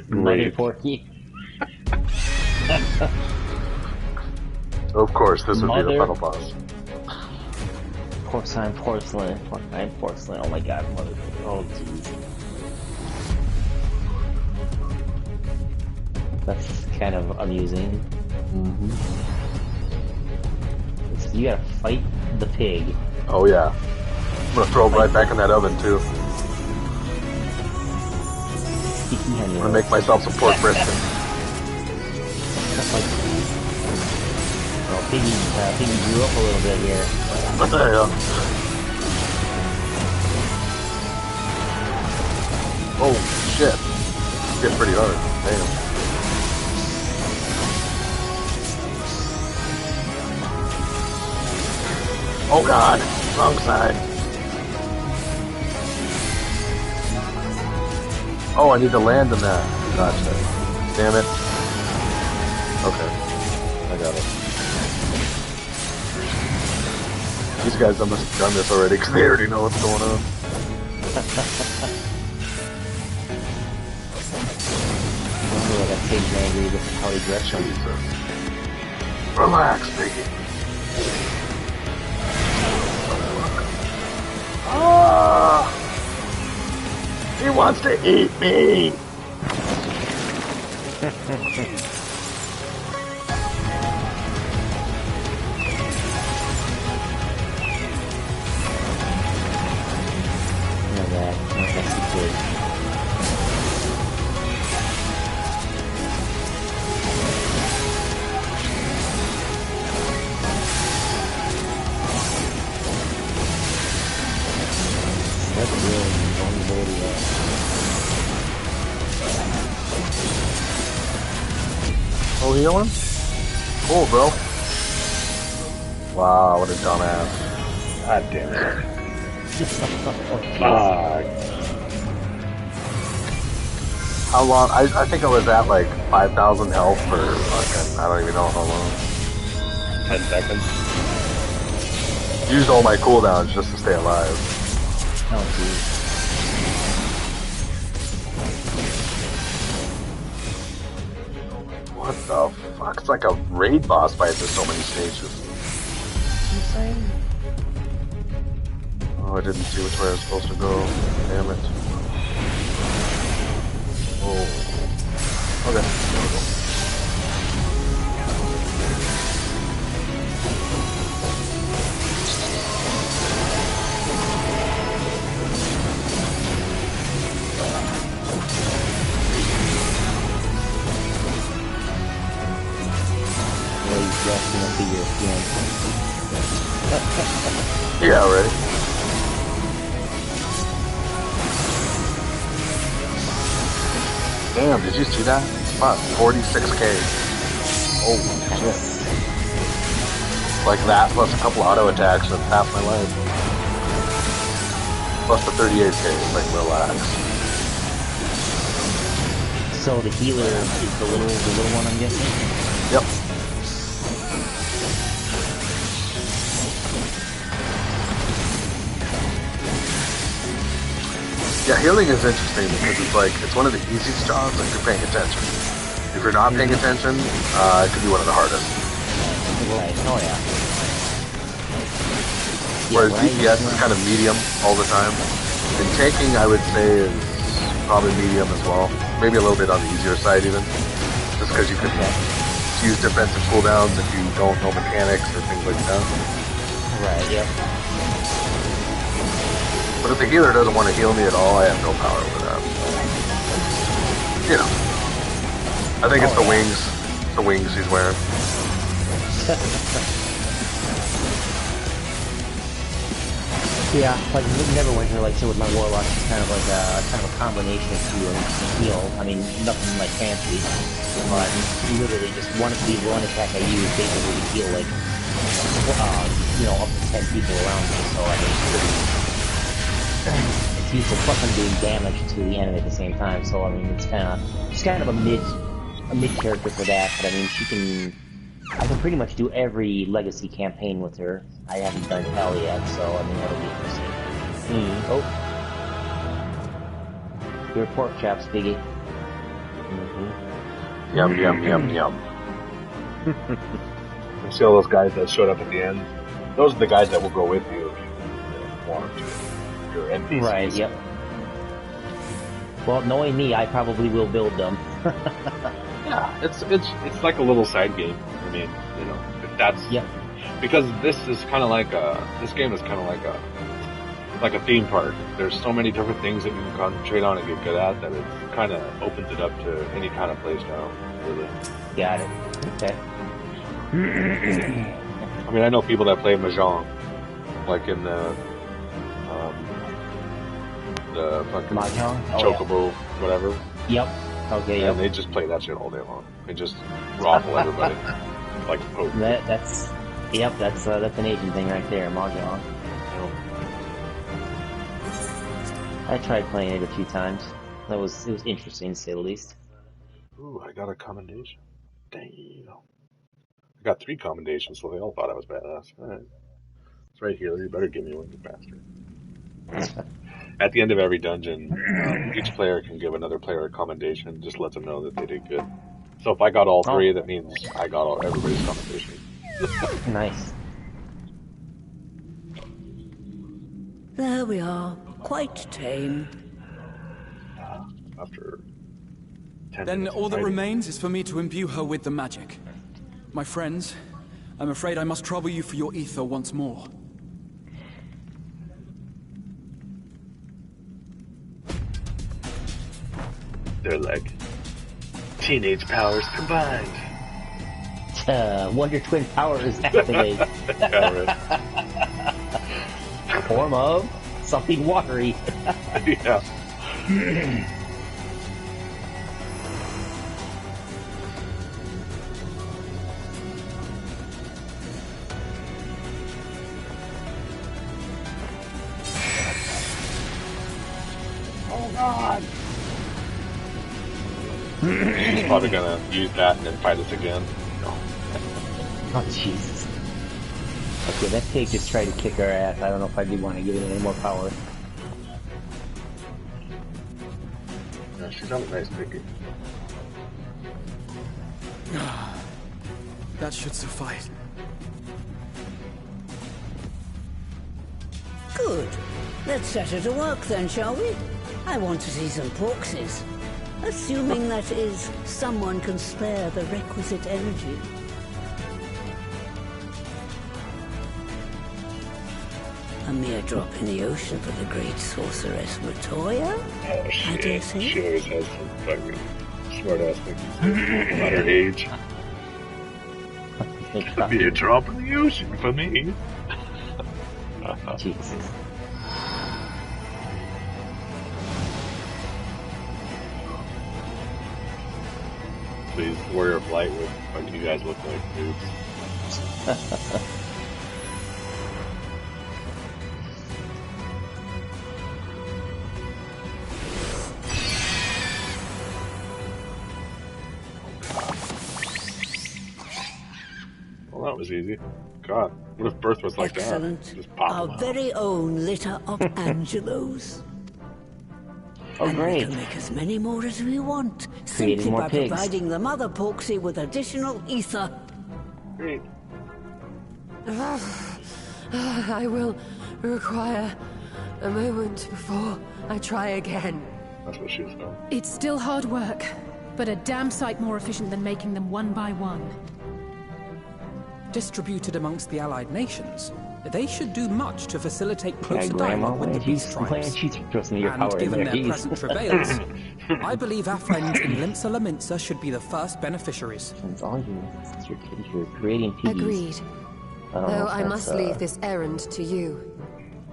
Mother Porky. Of course, this would be the final boss. Porcine porcelain. Porcine porcelain. Oh my god, mother. Oh jeez. That's kind of amusing. Mm-hmm. You gotta fight the pig. Oh yeah. I'm gonna throw it right back in that oven too. I'm gonna make myself some pork brisket. Oh, Piggy grew up a little bit here. Yeah. Oh shit. It's getting pretty hard. Damn. Oh god! Wrong side. Oh, I need to land in that. Gotcha. Damn it. Okay. I got it. These guys must have done this already because they already know what's going on. That same angry with how he dressed. Relax, Biggie. Ah! He wants to eat me! Oh, healing? Cool, bro. Wow, what a dumbass. God damn it. Fuck. How long? I think I was at like 5,000 health for fucking, I don't even know how long. 10 seconds. Used all my cooldowns just to stay alive. Oh, dude. What the fuck? It's like a raid boss fight. There's so many stages. Insane. Oh, I didn't see which way I was supposed to go. Damn it. Oh. Okay, there we go. Yeah, right. Damn, did you see that? Fuck, 46k. Oh shit. Like that plus a couple auto attacks, that's half my life. Plus the 38k, like relax. So the healer is the little one, I'm guessing? Yep. Yeah, healing is interesting because it's one of the easiest jobs if you're paying attention. If you're not paying attention, it could be one of the hardest. Right, oh yeah. Whereas DPS is kind of medium all the time. And tanking, I would say, is probably medium as well. Maybe a little bit on the easier side even. Just because you can use defensive cooldowns if you don't know mechanics or things like that. Right, yep. But if the healer doesn't want to heal me at all, I have no power over that. You know. I think it's the wings. The wings he's wearing. Yeah, like Neverwinter, like so with my warlock, it's kind of like a combination of two and heal. I mean, nothing like fancy, but literally just one attack I use basically to heal like up to 10 people around me. So I mean, it's useful. Plus I'm doing damage to the enemy at the same time. So I mean, it's kind of a mid character for that. But I mean, I can pretty much do every legacy campaign with her. I haven't done hell yet, so I mean that'll be interesting. Oh, your pork chops, Biggie. Yum yum yum yum. You see all those guys that showed up at the end? Those are the guys that will go with you if you want to. Your NPCs. Right. Yep. Well, knowing me, I probably will build them. Yeah, it's like a little side game. I mean, you know, if that's because this game is kind of like a theme park. There's so many different things that you can concentrate on and get good at that it kind of opens it up to any kind of play style. Really. Got it. Okay. I mean, I know people that play Mahjong, like in the fucking Mahjong? Chocobo, whatever. Yep. Okay, and they just play that shit all day long. They just raffle everybody like poker. Yep, that's an Asian thing right there, Mahjong. I tried playing it a few times. It was interesting to say the least. Ooh, I got a commendation. Damn. I got 3 commendations, so they all thought I was badass. Alright. It's right here. You better give me one, you bastard. At the end of every dungeon, each player can give another player a commendation. Just let them know that they did good. So if I got all 3, that means I got everybody's commendation. Nice. There we are. Quite tame. After 10 Then minutes all that fighting. remains is for me to imbue her with the magic. My friends, I'm afraid I must trouble you for your ether once more. They're like teenage powers combined. Wonder Twin powers activate. Form of something watery. Yeah. Oh God. He's probably gonna use that and then fight us again. Oh, Jesus. Okay, that pig just tried to kick our ass. I don't know if I do want to give it any more power. Yeah, she's on a nice piggy. That should suffice. Good. Let's set her to work then, shall we? I want to see some porkses. Assuming that is, someone can spare the requisite energy. A mere drop in the ocean for the great sorceress Matoya? Oh, I dare say. She always has some fucking smart-ass things about her age. Could be a drop in the ocean for me. Jesus. Please, Warrior of Light would fuck you guys look like dudes. Well, that was easy. God, what if birth was like Excellent. that? Just pop Our them out. very own litter of Angelos. Oh, and great. we can make as many more as we want, Creating simply more by pigs. providing the mother Porksy with additional ether. Great. I will require a moment before I try again. That's what she was doing. It's still hard work, but a damn sight more efficient than making them one by one. Distributed amongst the allied nations, they should do much to facilitate closer Grandma, dialogue with the she's peace complaining tribes. she's trusting your And power in given there. their Jeez. present travails, I believe our friends in Limsa Laminsa should be the first beneficiaries. It's all you. It's your kitty. You're creating piggies. Agreed. I don't know Though if I that's, must leave this errand to you.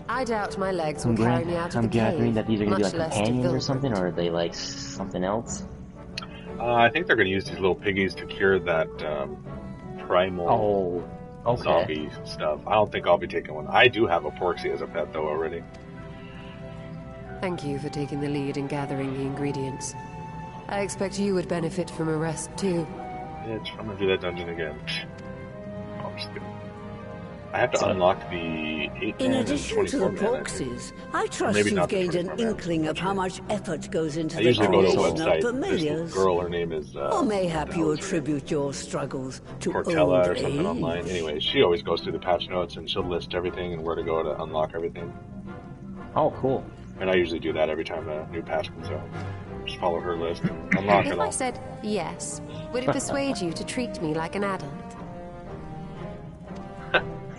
I doubt my legs will carry me out of I'm the gathering cave, that these are going to much be like less to companions or Vilbert. something, or are they like something else? I think they're going to use these little piggies to cure that primal okay. zombie stuff. I don't think I'll be taking one. I do have a Porksy as a pet, though, already. Thank you for taking the lead in gathering the ingredients. I expect you would benefit from a rest, too. Bitch, I'm going to do that dungeon again. Oh, I'm just kidding. I have to unlock the 8 In man addition and to the 24 man, I think. Porksies, I trust maybe you've not the gained an 24 man. inkling of how much effort goes into I the usually go to a creation of website. familiars. This girl, her name is... Or mayhap you hell is her attribute your struggles to Cortella old or something age. online. Anyway, she always goes through the patch notes and she'll list everything and where to go to unlock everything. Oh, cool. And I usually do that every time a new patch comes out. Just follow her list and unlock If it I all. said yes, would it persuade you to treat me like an adult?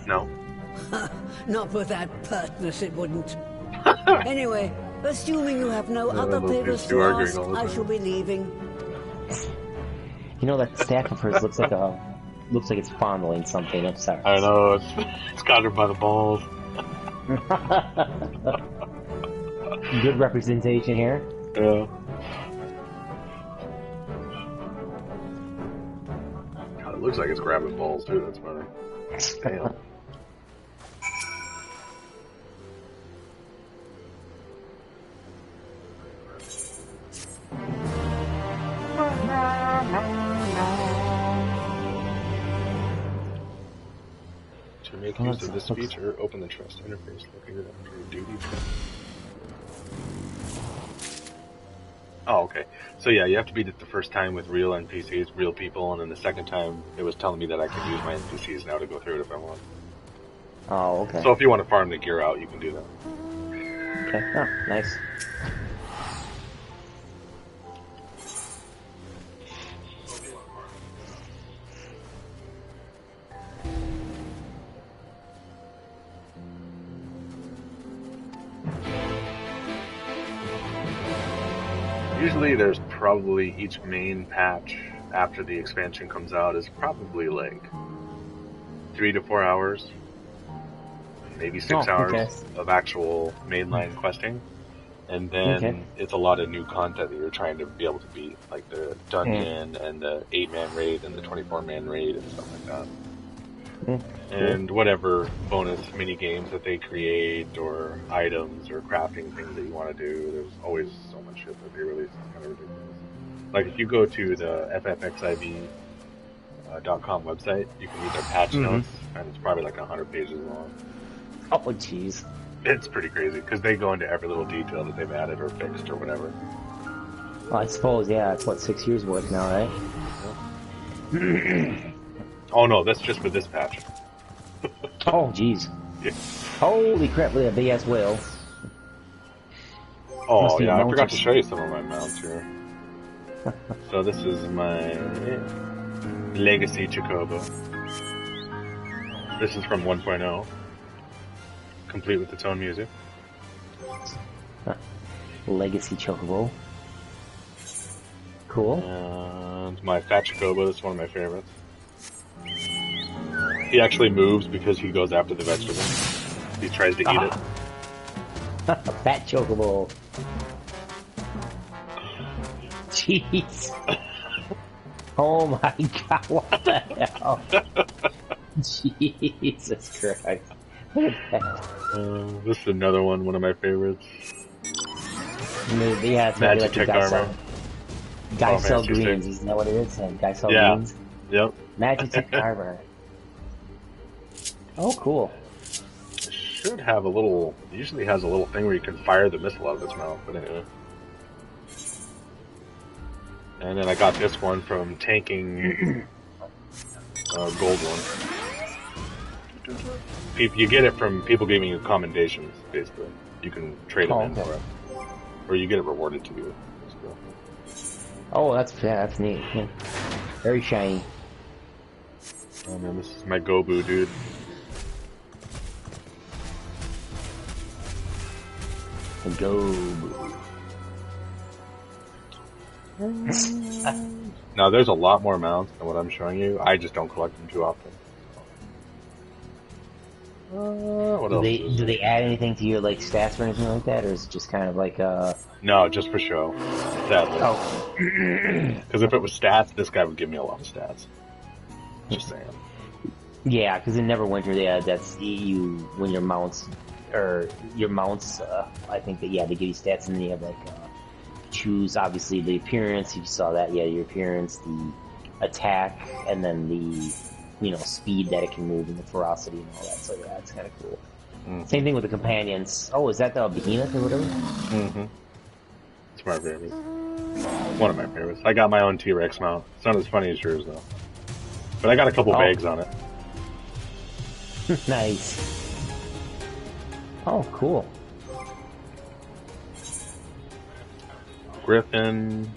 No. Not with that pertness, it wouldn't. Anyway, assuming you have no other those favors two to arguing ask, all the I time. shall be leaving. You know that staff of hers looks like it's fondling something. I'm sorry. I know, it's got her by the balls. Good representation here. Yeah. God, looks like it's grabbing balls too, that's funny. Damn. To make use of this feature, open the trust interface located under your duty tree. Oh, okay. So yeah, you have to beat it the first time with real NPCs, real people, and then the second time it was telling me that I could use my NPCs now to go through it if I want. Oh, okay. So if you want to farm the gear out, you can do that. Okay, oh, nice. Usually there's probably each main patch after the expansion comes out is probably like 3 to 4 hours, maybe 6 hours of actual mainline questing, and then it's a lot of new content that you're trying to be able to beat, like the dungeon and the 8-man raid and the 24-man raid and stuff like that. And whatever bonus mini games that they create, or items, or crafting things that you want to do, there's always so much shit that they release. It's kind of ridiculous. Like if you go to the FFXIV.com website, you can read their patch notes, and it's probably like 100 pages long. Oh, jeez. It's pretty crazy, because they go into every little detail that they've added or fixed or whatever. Well, I suppose, yeah, it's what, 6 years worth now, right? Yeah. Oh no, that's just for this patch. Oh, jeez. Yeah. Holy crap, look at that big ass whale. Oh, yeah, I forgot to show you some of my mounts here. So this is my Legacy Chocobo. This is from 1.0. Complete with its own music. Legacy Chocobo. Cool. And my Fat Chocobo, this is one of my favorites. He actually moves because he goes after the vegetables. He tries to eat it. Fat Chocobo. Jeez. Oh my god, what the hell? Jesus Christ. Look at that. This is another one of my favorites. Yeah, it's Magic Tech Armor. Guy sell greens, isn't that what it is? Guy sell greens? Yep. Magic Tech Armor. Oh, cool. It should have a little, it usually has a little thing where you can fire the missile out of its mouth, but anyway. And then I got this one from tanking gold one. You get it from people giving you commendations, basically. You can trade them in for it. Or you get it rewarded to you. Oh, that's neat. Yeah. Very shiny. Oh man, this is my Gobu, dude. Gobu. Now, there's a lot more mounts than what I'm showing you. I just don't collect them too often. What else? Do they add anything to your like stats or anything like that, or is it just kind of like No, just for show. Sadly. Oh. Because if it was stats, this guy would give me a lot of stats. Just saying. Yeah, because in Neverwinter, yeah, that's you when your mounts I think that they give you stats, and then you have like choose obviously the appearance. You saw that, yeah, your appearance, the attack, and then the speed that it can move, and the ferocity and all that. So yeah, it's kind of cool. Same thing with the companions. Oh, is that the behemoth or whatever? It's my favorite. One of my favorites. I got my own T-Rex mount. It's not as funny as yours though, but I got a couple bags on it. Nice. Oh, cool. Griffin,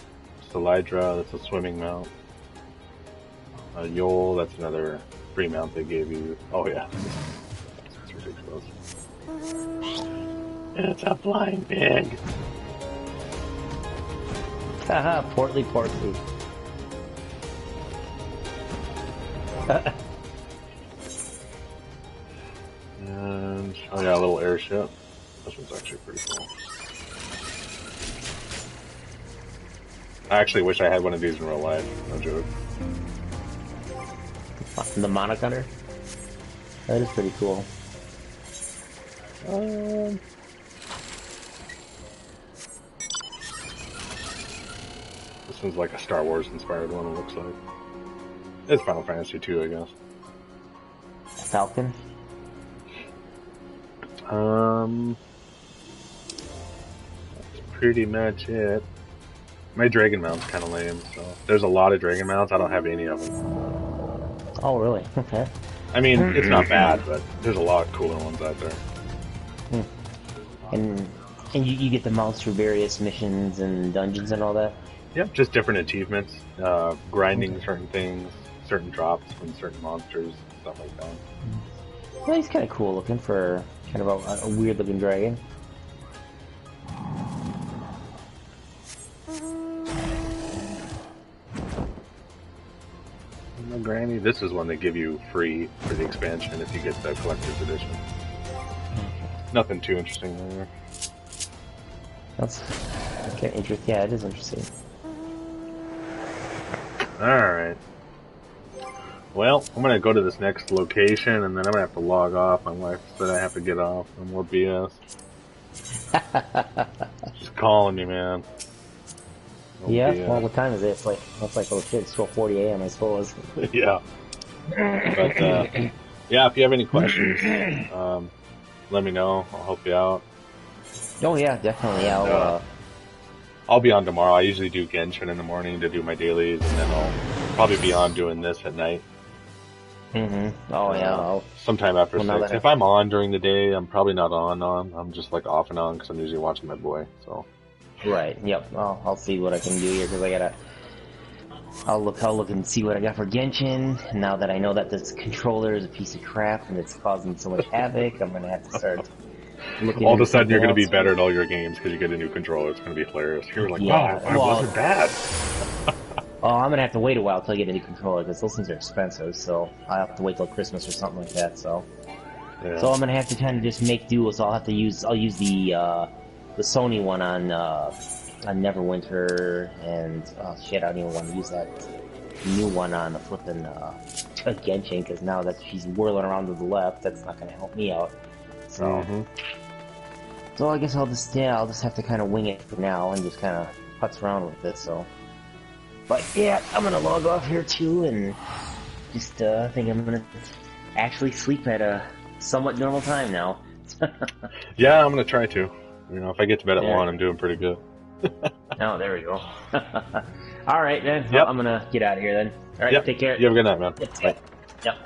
Salidra, that's a swimming mount. Yol, that's another free mount they gave you. Oh yeah. It's ridiculous. It's a flying pig! Haha, portly. And, oh yeah, a little airship. This one's actually pretty cool. I actually wish I had one of these in real life. No joke. The Monarch Hunter? That is pretty cool. This one's like a Star Wars inspired one, it looks like. It's Final Fantasy 2, I guess. Falcon? That's pretty much it. My Dragon Mount's kind of lame, so there's a lot of Dragon Mounts. I don't have any of them. Oh, really? Okay. I mean, it's not bad, but there's a lot cooler ones out there. And you get the mounts through various missions and dungeons and all that? Yeah, just different achievements, grinding certain things, certain drops from certain monsters, stuff like that. Well, he's kind of cool looking for kind of a weird looking dragon. Granny, this is one they give you free for the expansion if you get the collector's edition. Nothing too interesting there. That's okay. Interesting. Yeah, it is interesting. Alright. Well, I'm gonna go to this next location and then I'm gonna have to log off. My wife said I have to get off. No more BS. She's calling me, man. No yeah, BS. well, what time is it? It's like, oh shit, it's 12:40 a.m. I suppose. Yeah. But, yeah, if you have any questions, let me know. I'll help you out. Oh, yeah, definitely. I'll be on tomorrow. I usually do Genshin in the morning to do my dailies, and then I'll probably be on doing this at night. Oh, yeah. Sometime after 6. If I'm on during the day, I'm probably not on. I'm just like off and on because I'm usually watching my boy, so. Right, yep. I'll see what I can do here because I'll look and see what I got for Genshin. Now that I know that this controller is a piece of crap and it's causing so much havoc, I'm gonna have to start looking. All of a sudden, you're gonna be better at all your games because you get a new controller. It's gonna be hilarious. You're like, wow, why was it bad? Oh, I'm gonna have to wait a while till I get a new controller because those things are expensive. So I have to wait till Christmas or something like that. So, yeah. So I'm gonna have to kind of just make do. So I'll use the Sony one on Neverwinter, and oh shit, I don't even want to use that new one on the flipping Genshin because now that she's whirling around to the left, that's not going to help me out. So, so I guess I'll just have to kind of wing it for now and just kind of putz around with it. So, but yeah, I'm gonna log off here too, and just think I'm gonna actually sleep at a somewhat normal time now. Yeah, I'm gonna try to. You know, if I get to bed at 1, I'm doing pretty good. Oh, there we go. All right, then. Yep. Well, I'm gonna get out of here then. All right, take care. You have a good night, man. Yep. Bye. Yep.